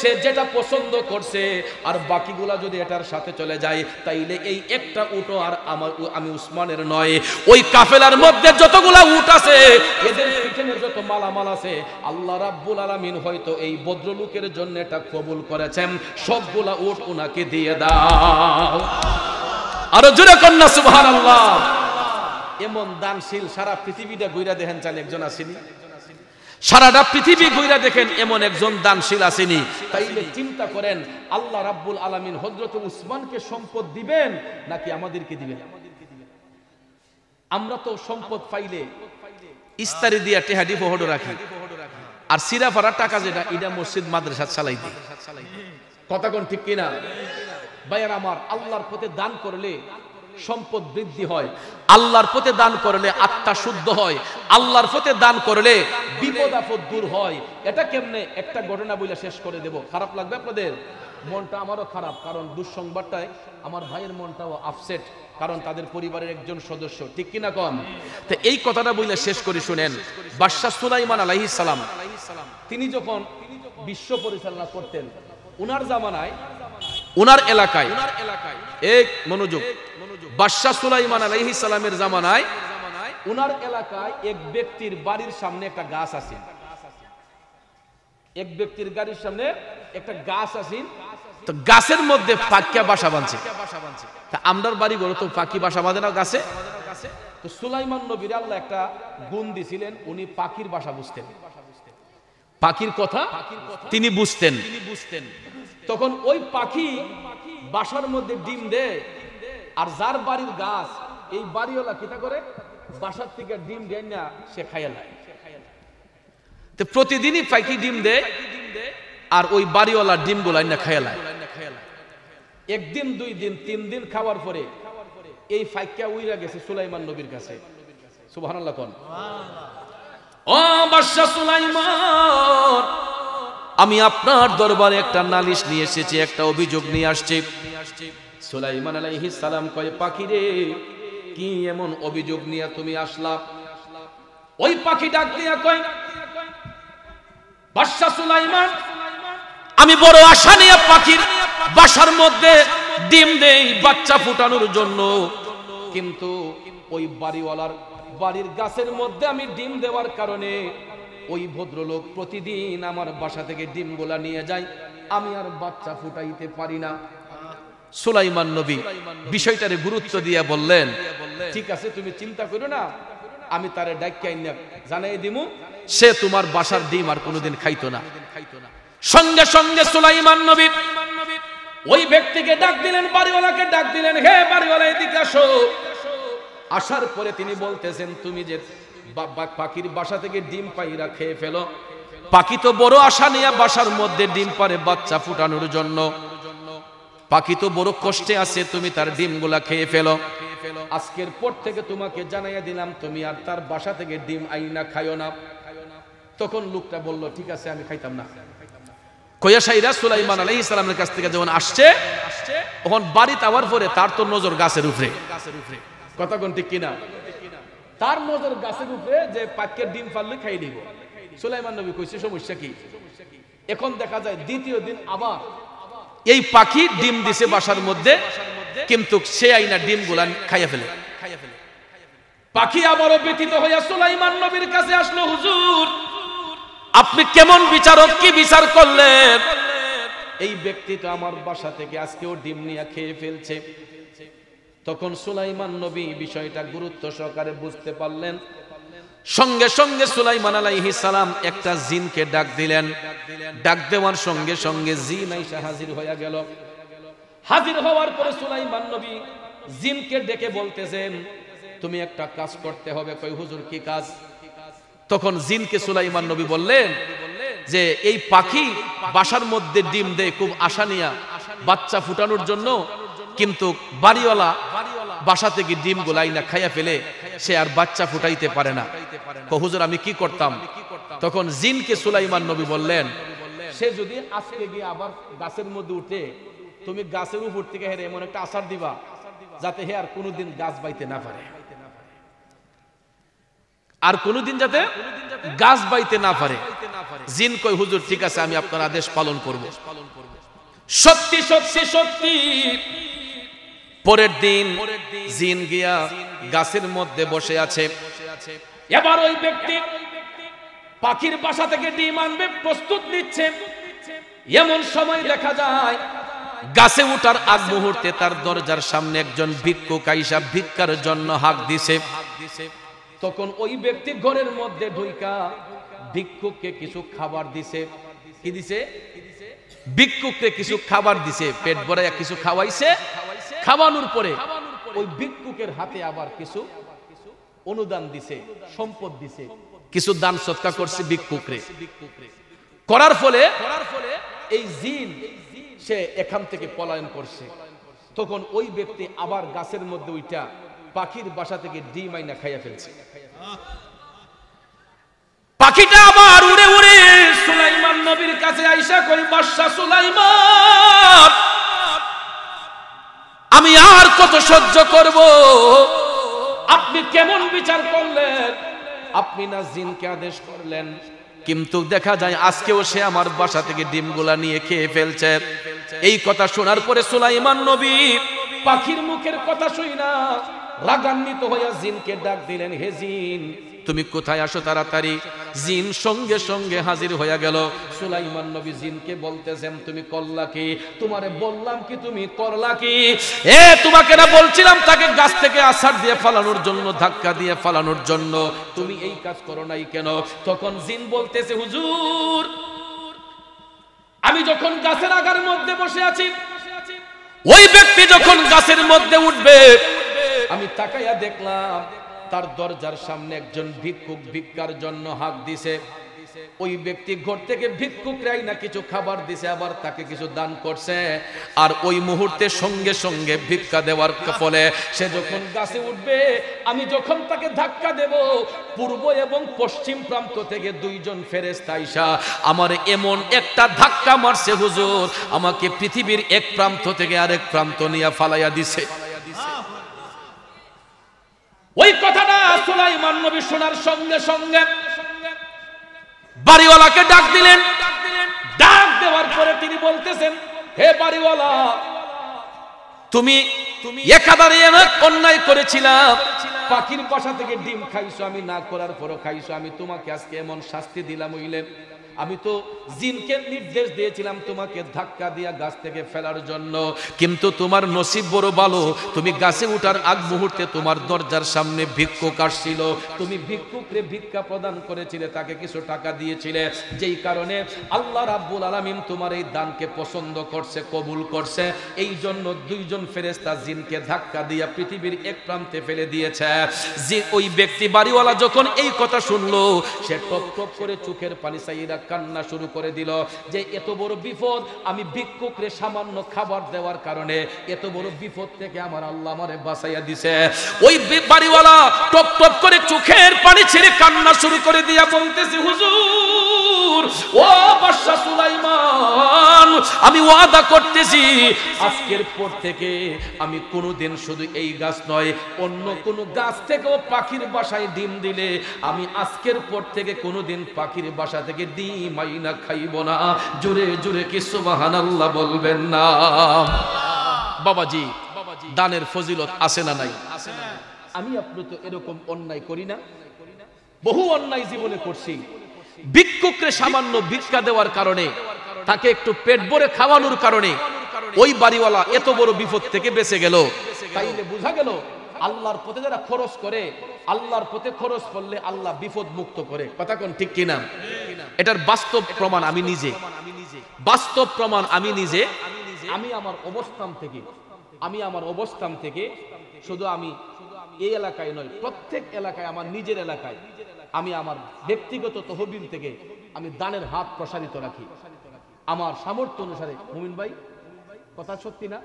সে যেটা পছন্দ করছে আর বাকিগুলা যদি এটার সাথে চলে যায় তাইলে এই একটা উটও আর আমি উসমানের নয়। ওই কাফেলার মধ্যে যতগুলা উট আছে এদের পিছনে যত মালামাল আছে আল্লাহ রাব্বুল আলামিন হয়তো এই ভদ্রলোকের জন্য এটা কবুল করেছেন, সবগুলা উট উনাকে দিয়ে দাও। আরো জোরে কন্যা সুবহানাল্লাহ। এমন দানশীল সারা পৃথিবীটা ঘুরে দেখেন চাল একজন আসেনি, সারাটা পৃথিবী ঘুরে দেখেন এমন একজন দানশীল আসেনি। তাইলে চিন্তা করেন আল্লাহ রাব্বুল আলামিন হযরত উসমানকে সম্পদ দিবেন নাকি আমাদেরকে দিবেন? আমরা তো সম্পদ পাইলে ইস্তারি দিয়া টেহাডি বহড় রাখি, আর সিরা ফারার টাকা যেটা এটা মসজিদ মাদ্রাসা চালাই দিই, কথা কোন ঠিক কিনা? ভাইয়ার আমার, আল্লাহর পথে দান করলে সম্পদ বৃদ্ধি হয়, আল্লাহর পথে দান করলে আত্মা শুদ্ধ হয়, আল্লাহর পথে দান করলে বিপদ আপদ দূর হয়। এটা কেমনে? একটা ঘটনা বলে শেষ করে দেব, খারাপ লাগবে আপনাদের? মনটা আমারও খারাপ, কারণ দুঃসংবাদটায় আমার ভাইয়ের মনটাও আপসেট, কারণ তাদের পরিবারের একজন সদস্য, ঠিক কিনা কম? তো এই কথাটা বলে শেষ করে শুনেন। বাদশাহ সুলাইমান আলাইহিস সালাম তিনি যখন বিশ্ব পরিচালনা করতেন, উনার জামানায় উনার এলাকায় এক মনোযোগ, বাদশাহ সুলাইমান আলাইহিস সালামের জামানায় উনার এলাকায় এক ব্যক্তির বাড়ির সামনে একটা গাছ আছে, এক ব্যক্তির গাড়ির সামনে একটা গাছ আছে, তো গাছের মধ্যে পাখিয়া বাসা বাঁধছে। তা আমরার বাড়ি ঘরে তো পাখি বাসা বাঁধে না গাছে। তো সুলাইমান নবীর আল্লাহ একটা গুণ দিছিলেন, উনি পাখির বাসা বুঝতেন, পাখির কথা তিনি বুঝতেন। তখন ওই পাখি বাসার মধ্যে ডিম দেয়, আর যার বাড়ির গাছ এই বাড়িওয়ালা কিতা করে বাসার থেকে ডিম দেয় না, সে খাইয়া নেয়। তো প্রতিদিনই পাখি ডিম দেয় আর ওই বাড়িওয়ালা ডিম গুলাই না খাইয়া নেয়। একদিন, 2 দিন, 3 দিন খাওয়ার পরে এই ফাইকা উইরা গেছে সুলাইমান নবীর কাছে। সুবহানাল্লাহ কোন। ও বাদশা সুলাইমান, আমি আপনার দরবারে একটা নালিশ নিয়ে এসেছি, একটা অভিযোগ নিয়ে আসছি। সুলাইমান আলাইহিস সালাম কয়, পাখি রে, কি এমন অভিযোগ নিয়ে তুমি আসলা? ওই পাখি ডাক দিয়া কয়, বাদশা সুলাইমান, আমি বড় আশা নিয়ে পাখির বাসার মধ্যে ডিম দেই বাচ্চা ফুটানোর জন্য, কিন্তু ওই বাড়িওয়ালার বাড়ির গাছের মধ্যে আমি ডিম দেওয়ার কারণে ওই ভদ্রলোক প্রতিদিন আমার বাসা থেকে ডিমগুলা নিয়ে যায়, আমি আর বাচ্চা ফুটাইতে পারি না। সুলাইমান নবী বিষয়টারে গুরুত্ব দিয়ে বললেন, ঠিক আছে, তুমি চিন্তা করো না, আমি তারে ডাইকা জানাই দিমু, সে তোমার বাসার ডিম আর কোনোদিন খাইতো না। সঙ্গে সঙ্গে সুলাইমান নবী ওই ব্যক্তিকে ডাক দিলেন, বাড়িওয়ালাকে ডাক দিলেন, হে বাড়িওয়ালা এদিকে আসো। আসার পরে তিনি বলতেছেন, তুমি যে পাখির বাসা থেকে ডিম পাইরা খেয়ে ফেলো, পাখি তো বড় আশা নিয়ে বাসার মধ্যে ডিম পারে বাচ্চা ফুটানোর জন্য, পাখি তো বড় কষ্টে আছে, তুমি তার ডিমগুলা খেয়ে ফেলো। আজকের পর থেকে তোমাকে জানাইয়া দিলাম, তুমি আর তার বাসা থেকে ডিম আইনা খাইও না। তখন লোকটা বলল, ঠিক আছে, আমি খাইতাম না। কয়াশাইরা সুলাইমান আলাইহিস সালামের কাছ থেকে যখন আসছে, তখন বাড়িতে আওয়ার পরে তার তো নজর গাছের উপরে। কথা কোন ঠিক কিনা? তার নজর গাছের উপরে, যে পাখির ডিম পারলে খাই দিব। সুলাইমান নবী কইছে, সমস্যা কি? এখন দেখা যায় দ্বিতীয় দিন আবার এই পাখি ডিম দিছে বাসার মধ্যে, কিন্তু সে আইনা ডিম গুলা খাইয়া ফেলে। পাখি আবারও ব্যথিত হইয়া সুলাইমান নবীর কাছে আসলো, হুজুর, আপনি কেমন বিচারক, কি বিচার করলেন? এই ব্যক্তি তো আমার বাসা থেকে আজকেও ডিম নিয়ে খেয়ে ফেলছে। তখন সুলাইমান নবী বিষয়টা গুরুত্ব সহকারে বুঝতে পারলেন। সঙ্গে সঙ্গে সুলাইমান আলাইহিস সালাম একটা জিনকে ডাক দিলেন। ডাক দেওয়ার সঙ্গে সঙ্গে জিন আইসা হাজির হয়ে গেল। হাজির হওয়ার পরে সুলাইমান নবী জিনকে ডেকে বলতেছেন, তুমি একটা কাজ করতে হবে। কই হুজুর, কি কাজ? তখন জিনকে সুলাইমান নবী বললেন যে এই পাখি বাসার মধ্যে ডিম দেয় খুব আশা নিয়া বাচ্চা ফুটানোর জন্য, কিন্তু বাড়িওয়ালা বাসা থেকে ডিম গুলাই না খাইয়া ফেলে, সে আর বাচ্চা ফুটাইতে পারে না। হুজুর, আমি কি করতাম? তখন জিনকে সুলাইমান নবী বললেন, সে যদি আজকে গিয়ে আবার গাছের মধ্যে উঠে, তুমি গাছের উপর থেকে হেরে এমন একটা আছাড় দিবা যাতে হে আর কোনোদিন গাছ বাইতে না পারে, আর কোনোদিন যাতে গাছ বাইতে না পারে। জিন কই, হুজুর ঠিক আছে, আমি আপনার আদেশ পালন করব। সত্যি সত্যি সত্যি পরের দিন জিন গিয়া গাছের মধ্যে বসে আছে। এবার ওই ব্যক্তি পাখির বাসা থেকে ডিম আনবে, প্রস্তুত নিচ্ছে। এমন সময় দেখা যায় গাছে উঠার আগ মুহূর্তে তার দরজার সামনে একজন ভিক্ষুক আইসা ভিক্ষার জন্য হাঁক দিছে। তখন ওই ব্যক্তি ঘরের মধ্যে ঢুইকা ভিক্ষুককে কিছু খাবার দিছে। কি দিছে? ভিক্ষুককে কিছু খাবার দিছে, পেট ভরাইয়া কিছু খাওয়াইছে। খাওয়ানোর পরে ওই ভিক্ষুকের হাতে আবার কিছু অনুদান দিছে, সম্পদ দিছে, কিছু দান সৎকার করছে ভিক্ষুকরে। করার ফলে এই জিন সে এখান থেকে পলায়ন করছে। তখন ওই ব্যক্তি আবার গাছের মধ্যে উঠা পাখির বাসা থেকে ডিম আইনা খাইয়া ফেলছে। পাখিটা আবার উড়ে উড়ে সুলাইমান নবীর কাছে আইসা কই, বাদশা সুলাইমান, আমি আর কত সহ্য করব? আপনি কেমন বিচার করলেন? আপনি না জিনকে আদেশ করলেন, কিন্তু দেখা যায় আজকেও সে আমার বাসা থেকে ডিমগুলা নিয়ে খেয়ে ফেলছে। এই কথা শোনার পরে সুলাইমান নবী পাখির মুখের কথা শুই না রাগান্বিত হইয়া জিনকে ডাক দিলেন, হে জিন তুমি কোথায় আসো তাড়াতাড়ি। জিন সঙ্গে সঙ্গে হাজির হইয়া গেল। সুলাইমান নবী জিনকে বলতেছেন, তুমি করলা কি? তোমারে বললাম কি, তুমি করলা কি? তোমাকে না বলছিলাম তাকে গাছ থেকে আছাড় দিয়ে ফালানোর জন্য, ধাক্কা দিয়ে ফালানোর জন্য, তুমি এই কাজ করো নাই কেন? তখন জিন বলতেছে, হুজুর আমি যখন গাছের আগার মধ্যে বসে আছি, ওই ব্যক্তি যখন গাছের মধ্যে উঠবে আমি তাকাইয়া দেখলাম তার দরজার সামনে একজন ভিক্ষুক ভিক্ষার জন্য হাঁক দিছে। ওই ব্যক্তি ঘর থেকে ভিক্ষুকরাই না কিছু খাবার দিছে, আবার তাকে কিছু দান করছে। আর ওই মুহূর্তে সঙ্গে সঙ্গে ভিক্ষা দেওয়ার ফলে সে যখন গাছে উঠবে, আমি যখন তাকে ধাক্কা দেব, পূর্ব এবং পশ্চিম প্রান্ত থেকে দুইজন ফেরেশতা আইসা আমার এমন একটা ধাক্কা মারছে হুজুর, আমাকে পৃথিবীর এক প্রান্ত থেকে আরেক প্রান্ত নিয়ে ফালাইয়া দিছে। ওই কথাটা সুলাইমান নবী শোনার সঙ্গে সঙ্গে বাড়িওয়ালাকে ডাক দিলেন। ডাক দেওয়ার পরে তিনি বলতেছেন, হে বাড়িওয়ালা, তুমি একাধারে অন্যায় করেছিলাম, পাখির বাসা থেকে ডিম খাইছো, আমি না করার পরও খাইছো, আমি তোমাকে আজকে এমন শাস্তি দিলাম হইলে, আমি তো জিনকে নির্দেশ দিয়েছিলাম তোমাকে ধাক্কা দিয়া গাছ থেকে ফেলার জন্য, কিন্তু তোমার নসিব বড় ভালো, তুমি গাছে উঠার আগ মুহূর্তে তোমার দরজার সামনে ভিক্ষুক আসছিল, তুমি ভিক্ষুকরে ভিক্ষা প্রদান করেছিলে, তাকে কিছু টাকা দিয়েছিলে, যেই কারণে আল্লাহ রাব্বুল আলামিন তোমার এই দানকে পছন্দ করছে, কবুল করছে, এই জন্য দুইজন ফেরেশতা জিনকে ধাক্কা দিয়া পৃথিবীর এক প্রান্তে ফেলে দিয়েছে। যে ওই ব্যক্তি বাড়িওয়ালা যখন এই কথা শুনলো, সে টপ টপ করে চোখের পানি চাইরা কান্না শুরু করে দিল, যে এত বড় বিপদ, আমি ভিক্ষুকরে সামান্য খাবার দেওয়ার কারণে এত বড় বিপদ থেকে আমার আল্লাহ আমারে বাঁচাইয়া দিছে। ওই বাড়িওয়ালা টপ টপ করে চোখের পানি ছেড়ে কান্না শুরু করে দিয়া বলতেছে, হুজুর ও বাদশা সুলাইমান, আমি ওয়াদা করতেছি আজকের পর থেকে আমি কোনোদিন শুধু এই গাছ নয়, অন্য কোনো গাছ থেকেও পাখির বাসায় ডিম দিলে আমি আজকের পর থেকে কোনোদিন পাখির বাসা থেকে ডিম মাইনা খাইব না। জোরে জোরে কি সুবহানাল্লাহ বলবেন না? বাবাজি, দানের ফজিলত আছে না নাই? আমি আপনি তো এরকম অন্যায় করি না, বহু অন্যায় জীবনে করছি। ভিক্ষুকরে সামান্য ভিক্ষা দেওয়ার কারণে, তাকে একটু পেট ভরে খাওয়ানোর কারণে ওই বাড়িওয়ালা এত বড় বিপদ থেকে বেঁচে গেল। তাইলে বোঝা গেল আল্লাহর পথে যারা খরচ করে, আল্লাহর পথে খরচ করলে আল্লাহ বিপদ মুক্ত করে। কথা কোন ঠিক কিনা? এটার বাস্তব প্রমাণ আমি নিজে, বাস্তব প্রমাণ আমি নিজে। আমি আমার অবস্থান থেকে শুধু আমি এই এলাকায় নয়, প্রত্যেক এলাকায়, আমার নিজের এলাকায় আমি আমার ব্যক্তিগত তহবিল থেকে আমি দানের হাত প্রসারিত রাখি আমার সামর্থ্য অনুসারে। মুমিন ভাই, কথা সত্যি না?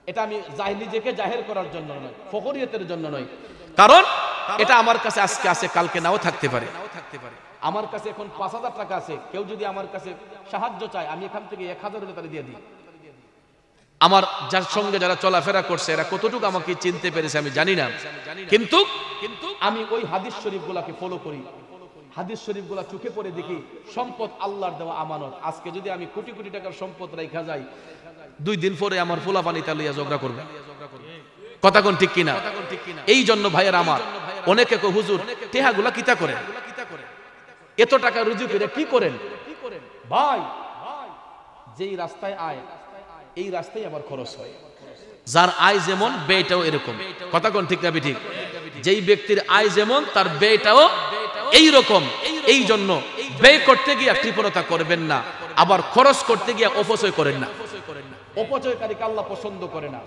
এটা আমি নিজেকে জাহের করার জন্য নয়, ফখরিয়তের জন্য নয়, কারণ এটা আমার কাছে আজকে আছে, কালকে নাও থাকতে পারে। আমার কাছে এখন ৫,০০০ টাকা আছে, কেউ যদি আমার কাছে সাহায্য চায় আমি এখান থেকে ১,০০০ টাকা দিয়ে দিই। আমার যার সঙ্গে যারা চলাফেরা করছে এরা কতটুকু আমাকে চিনতে পেরেছে আমি জানি না, কিন্তু আমি ওই হাদিস শরীফগুলোকে ফলো করি। হাদিস শরীফগুলো চোখে পড়ে দেখি সম্পদ আল্লাহর দেওয়া আমানত। আজকে যদি আমি কোটি কোটি টাকার সম্পদ রেখা যাই, 2 দিন পরে আমার ফুলা পানি তালিয়া ঝগড়া করবে। কথা কোন ঠিক কিনা? এই জন্য ভাইয়ের আমার অনেকে কো, হুজুর টেহাগুলা কিতা করে, এত টাকা রুজু করে কি করেন? ভাই, যেই রাস্তায় আয় এই রাস্তায় আবার খরচ হয়। যার আয় যেমন ব্যয়টাও এরকম। কথা কোন ঠিক না ঠিক? যেই ব্যক্তির আয় যেমন তার ব্যয়টাও এই রকম। এই জন্য ব্যয় করতে গিয়ে কৃপণতা করবেন না, আবার খরচ করতে গিয়ে অপচয় করেন না। অপচয়কারীকে আল্লাহ পছন্দ করে না।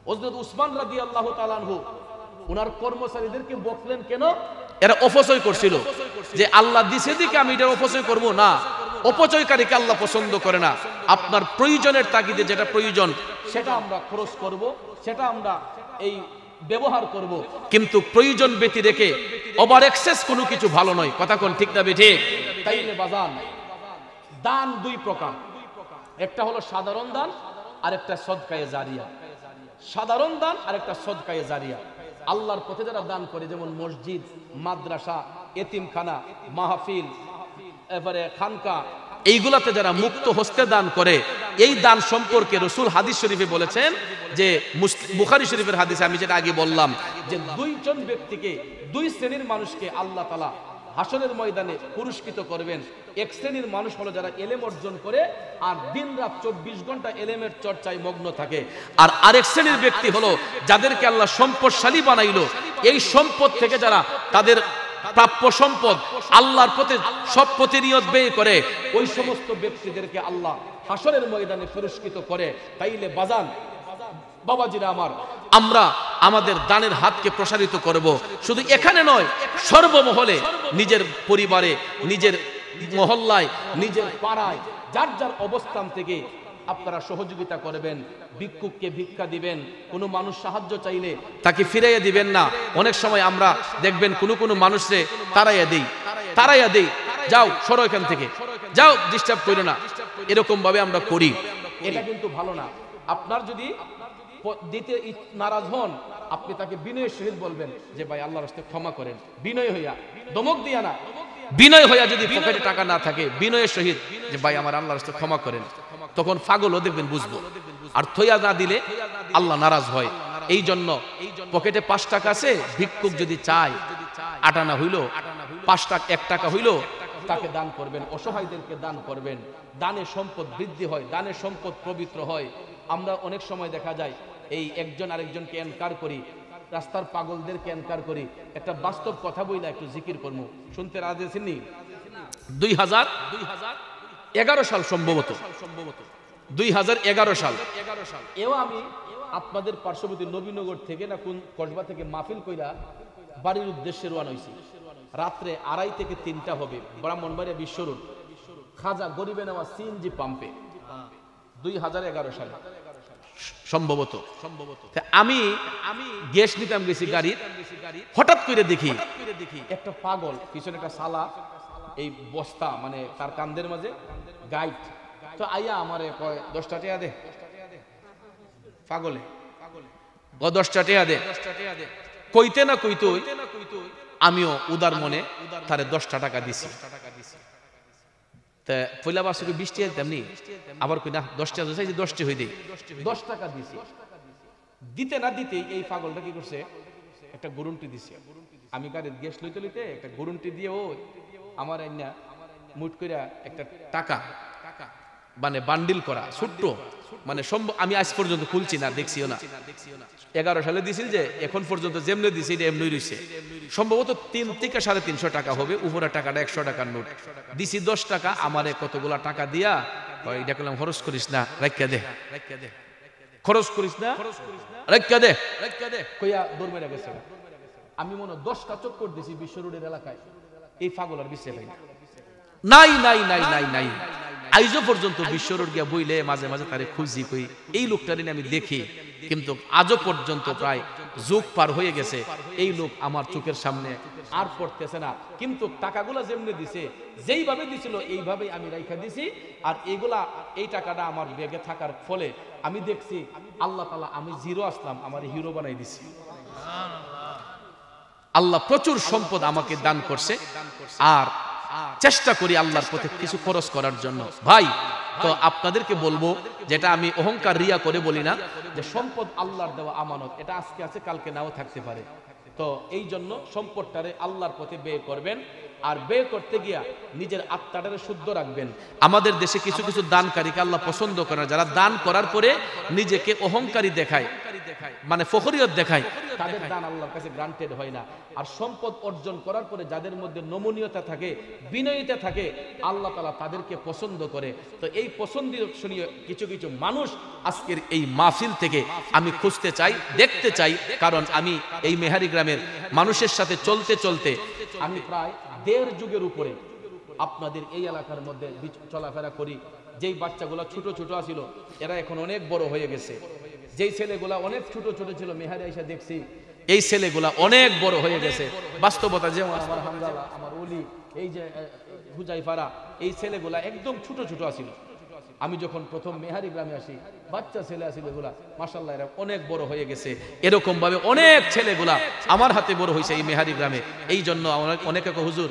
হযরত উসমান রাদিয়াল্লাহু তাআলা আনহু ওনার কর্মচারীদেরকে বকলেন, কেন এরা অপচয় করছিল, যে আল্লাহ দিছে দিকে আমি এটা অপচয় করব না। অপচয়কারীকে আল্লাহ পছন্দ করে না। আপনার প্রয়োজনের তাগিদে যেটা প্রয়োজন সেটা আমরা খরচ করব, সেটা আমরা এই ব্যবহার করব, কিন্তু প্রয়োজন ব্যতি রেখে ওভার এক্সেস কোনো কিছু ভালো নয়। কথা কোন ঠিক না ঠিক? তাইলে বাজান, দান 2 প্রকার, একটা হলো সাধারণ দান আর একটা সদকায়ে জারিয়া। সাধারণ দান আর একটা সদকায়ে জারিয়া। আল্লাহর পথে যারা দান করে, যেমন মসজিদ, মাদ্রাসা, এতিমখানা, মাহফিল, এবারে খানকা, এইগুলাতে যারা মুক্ত হস্তে দান করে এই দান সম্পর্কে রাসূল হাদিস শরীফে বলেছেন যে বুখারী শরীফের হাদিসে আমি যেটা আগে বললাম যে দুইজন ব্যক্তিকে, দুই শ্রেণীর মানুষকে আল্লাহ তাআলা হাসরের ময়দানে পুরস্কৃত করবেন। এক শ্রেণীর মানুষ হলো যারা এলেম অর্জন করে আর দিন রাত 24 ঘন্টা এলেমের চর্চায় মগ্ন থাকে, আর আরেক শ্রেণীর ব্যক্তি হলো যাদেরকে আল্লাহ সম্পদশালী বানাইলো, এই সম্পদ থেকে যারা তাদের প্রাপ্য সম্পদ আল্লাহর পথে সব প্রতিনিয়ত ব্যয় করে, ওই সমস্ত ব্যক্তিদেরকে আল্লাহ হাসরের ময়দানে পুরস্কৃত করে। তাইলে বাজান বাবাজিরা আমার, আমরা আমাদের দানের হাতকে প্রসারিত করব, শুধু এখানে নয় সর্বমহলে, নিজের পরিবারে, নিজের মহল্লায়, নিজের পাড়ায়, যার যার অবস্থান থেকে আপনারা সহযোগিতা করবেন। ভিক্ষুককে ভিক্ষা দিবেন, কোনো মানুষ সাহায্য চাইলে তাকে ফিরাইয়া দিবেন না। অনেক সময় আমরা দেখবেন কোনো মানুষে তাড়াইয়া দেই, যাও সরো এখান থেকে, যাও ডিস্টার্ব করো না, এরকম ভাবে আমরা করি। এটা কিন্তু ভালো না। আপনার যদি দিতে নারাজ হন, আপনি তাকে বিনয়ের সহিত বলবেন যে ভাই আল্লাহর রাস্তায় ক্ষমা করেন, বিনয় হইয়া, দমক দিয়া না, বিনয় হইয়া। যদি পকেটে টাকা না থাকে, বিনয়ের সহিত যে ভাই আমার আল্লাহর রাস্তায় ক্ষমা করেন, তখন পাগলও দেখবেন বুঝবো। আর থইয়া না দিলে আল্লাহ নারাজ হয়। এই জন্য পকেটে 5 টাকা আছে, ভিক্ষুক যদি চায়, 8 আনা হইল, 5 টাকা 1 টাকা হইল, তাকে দান করবেন, অসহায়দেরকে দান করবেন। দানে সম্পদ বৃদ্ধি হয়, দানে সম্পদ পবিত্র হয়। আমরা অনেক সময় দেখা যায় এই একজন আরেকজনকে এনকার করি, রাস্তার পাগলদেরকে এনকার করি। একটা বাস্তব কথা বইলা একটু জিকির করব, শুনতে রাজি আছেন নি? 2011 সাল সম্ভবত, 2011 সাল এও আমি আপনাদের পার্শ্ববর্তী নবীনগর থেকে না কোন কসবা থেকে মাহফিল কইরা বাড়ির উদ্দেশ্যে রওনা হইছি। রাত্রে 2:30 থেকে 3টা হবে, ব্রাহ্মণবাড়িয়া বিশ্ব রোড খাজা গরিবে নেওয়া সিএনজি পাম্পে, 2011 সালে সম্ভবত। আমি গ্যাস নিতাম গেছি গাড়ির, হঠাৎ করে দেখি একটা পাগল, পিছনে একটা সালা, এই বস্তা মানে তার কান্দের মাঝে গাইড, তো আইয়া আমারে কয় 10টা টাকা দে। পাগলে 10টা টাকা দে, কইতে না কইতে আমিও উদার মনে তারে 10টা টাকা দিছি। তা পয়লা বাসকে 20 টাকা দিতাম নি, আবার কই না 10 টাকা চাইছি, 10টি হই দেই, 10 টাকা দিছি। দিতে না দিতে এই পাগলটা কি করছে, একটা গুরুন্টি দিছে। আমি গাড়ির গ্যাস লইতে একটা গুরুন্টি দিয়ে ওই আমার আইনা মুট কইরা একটা টাকা মানে বান্ডিল করা ছোট্ট, মানে আমি আজ পর্যন্ত খুলছি না, দেখছিও না। 11 সালে দিছিল যে এখন পর্যন্ত যেমনি দিছি এটা এমনি রইছে। সম্ভবত 3 থেকে 350 টাকা হবে, উপরে টাকাটা 100 টাকার নোট দিছি। 10 টাকা আমারে কতগুলা টাকা দিয়া এটা করলাম, খরচ করিস না, রাখিয়া দে, খরচ করিস না, রাখিয়া দে কইয়া দৌড় মেরে গেছে। আমি মনে 10টা চক্কর দিছি বিশ্ব রোডের এলাকায়, এই পাগল আর বিশ্বে পাই নাই নাই নাই নাই নাই। আইজও পর্যন্ত বিশ্ব রোড গিয়া বইলে মাঝে মাঝে তারে খুঁজি কই, এই লোকটারে আমি দেখি, কিন্তু আজও পর্যন্ত প্রায় যুগ পার হয়ে গেছে, এই লোক আমার চোখের সামনে আর পড়তেছে না। কিন্তু টাকাগুলা যেমনি দিছে, যেইভাবে দিছিল এইভাবেই আমি রাইখা দিছি। আর এইগুলা, এই টাকাটা আমার ব্যাগে থাকার ফলে আমি দেখছি আল্লাহ তাআলা, আমি জিরো আসলাম, আমার হিরো বানাই দিছি। আল্লাহ প্রচুর সম্পদ আমাকে দান করছে, আর চেষ্টা করি আল্লাহর পথে কিছু খরচ করার জন্য। ভাই, তো আপনাদেরকে বলবো, যেটা আমি অহংকার রিয়া করে বলি না, যে সম্পদ আল্লাহর দেওয়া আমানত, এটা আজকে আছে কালকে নাও থাকতে পারে। তো এই জন্য সম্পদটারে আল্লাহর পথে ব্যয় করবেন, আর ব্যয় করতে গিয়া নিজের আত্মাটারে শুদ্ধ রাখবেন। আমাদের দেশে কিছু কিছু দানকারীকে আল্লাহ পছন্দ করে, যারা দান করার পরে নিজেকে অহংকারী দেখায়, মানে ফখরিয়ত দেখায়, তাদের দান আল্লাহর কাছে গ্রান্টেড হয় না। আর সম্পদ অর্জন করার পরে যাদের মধ্যে নমনীয়তা থাকে, বিনয়িতা থাকে, আল্লাহ তাআলা তাদেরকে পছন্দ করে। তো এই পছন্দনীয় কিছু কিছু মানুষ আজকের এই মাহফিল থেকে আমি খুঁজতে চাই, দেখতে চাই। কারণ আমি এই মেহারি গ্রামের মানুষের সাথে চলতে চলতে আমি প্রায় 1.5 যুগের উপরে আপনাদের এই এলাকার মধ্যে চলাফেরা করি। যেই বাচ্চাগুলা ছোট ছোট ছিল, এরা এখন অনেক বড় হয়ে গেছে। যেই ছেলেগুলা অনেক ছোট ছোট ছিল, মেহারি এসে দেখছি এই ছেলেগুলা অনেক বড় হয়ে গেছে। বাস্তবতা যেমন আমার হামজালা, আমার ওলি, এই যে হুজাইফারা, এই ছেলেগুলা একদম ছোট ছোট ছিল। আমি যখন প্রথম মেহারি গ্রামে আসি, বাচ্চা ছেলে আছিল এগুলা, মাশাআল্লাহ এরা অনেক বড় হয়ে গেছে। এরকম ভাবে অনেক ছেলেগুলা আমার হাতে বড় হয়েছে এই মেহারি গ্রামে। এই জন্য অনেকে হুজুর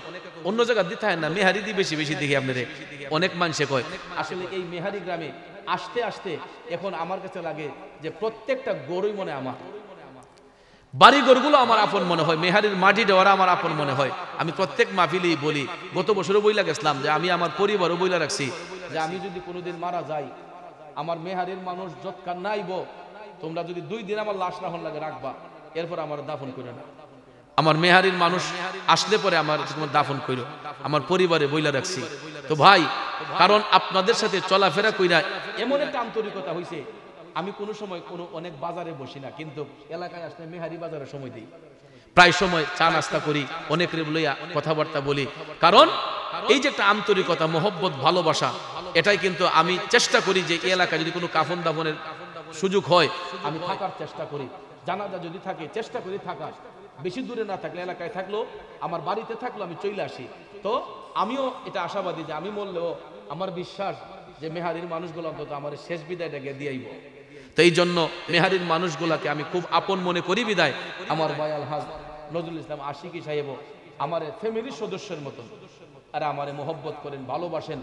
অন্য জায়গা দিতে হয় না, মেহারি দিয়ে বেশি বেশি দেখি আপনাদের অনেক মানুষে কয়। আসলে এই মেহারি গ্রামে আসতে আসতে এখন আমার কাছে লাগে যে প্রত্যেকটা গরুই মনে আমার, বাড়ি ঘরগুলো আমার আপন মনে হয়, মেহারির মাটি দেওয়ারা আমার আপন মনে হয়। আমি প্রত্যেক মাহফিলেই বলি, গত বছরও বইলা গেছিলাম যে আমি আমার পরিবারও বইলা রাখছি যে আমি যদি কোনোদিন মারা যাই, আমার মেহারির মানুষ যৎকার নাইব, তোমরা যদি 2 দিন আমার লাশ রাখন লাগে রাখবা, এরপর আমার দাফন করে না। আমার মেহারির মানুষ আসলে পরে আমার দাফন কইরো, আমার পরিবারে বইলা রাখছি। তো ভাই, কারণ আপনাদের সাথে চলাফেরা কইরা এমন একটা আন্তরিকতা হইছে, আমি কোনো সময় কোনো অনেক বাজারে বসি না, কিন্তু এলাকায় আসলে মেহারি বাজারে সময় দিই, প্রায় সময় চা নাস্তা করি, অনেকের লইয়া কথাবার্তা বলি। কারণ এই যে একটা আন্তরিকতা, মহব্বত, ভালোবাসা, এটাই কিন্তু আমি চেষ্টা করি যে এই এলাকায় যদি কোনো কাফন দাফনের সুযোগ হয় আমি থাকার চেষ্টা করি, জানাজা যদি থাকে চেষ্টা করি থাকার, বেশি দূরে না থাকলে এলাকায় থাকলো, আমার বাড়িতে থাকলো আমি চলে আসি। তো আমিও এটা আশাবাদী যে আমি মরলেও আমার বিশ্বাস যে মেহারির মানুষগুলো অন্তত আমার শেষ বিদায়টাকে দিয়েইব। তো এই জন্য মেহারির মানুষগুলাকে আমি খুব আপন মনে করি বিদায় আমার ভাই আলহাজ নজরুল ইসলাম আশিকি সাহেব আমার ফ্যামিলির সদস্যের মতন, আর আমারে মহব্বত করেন, ভালোবাসেন।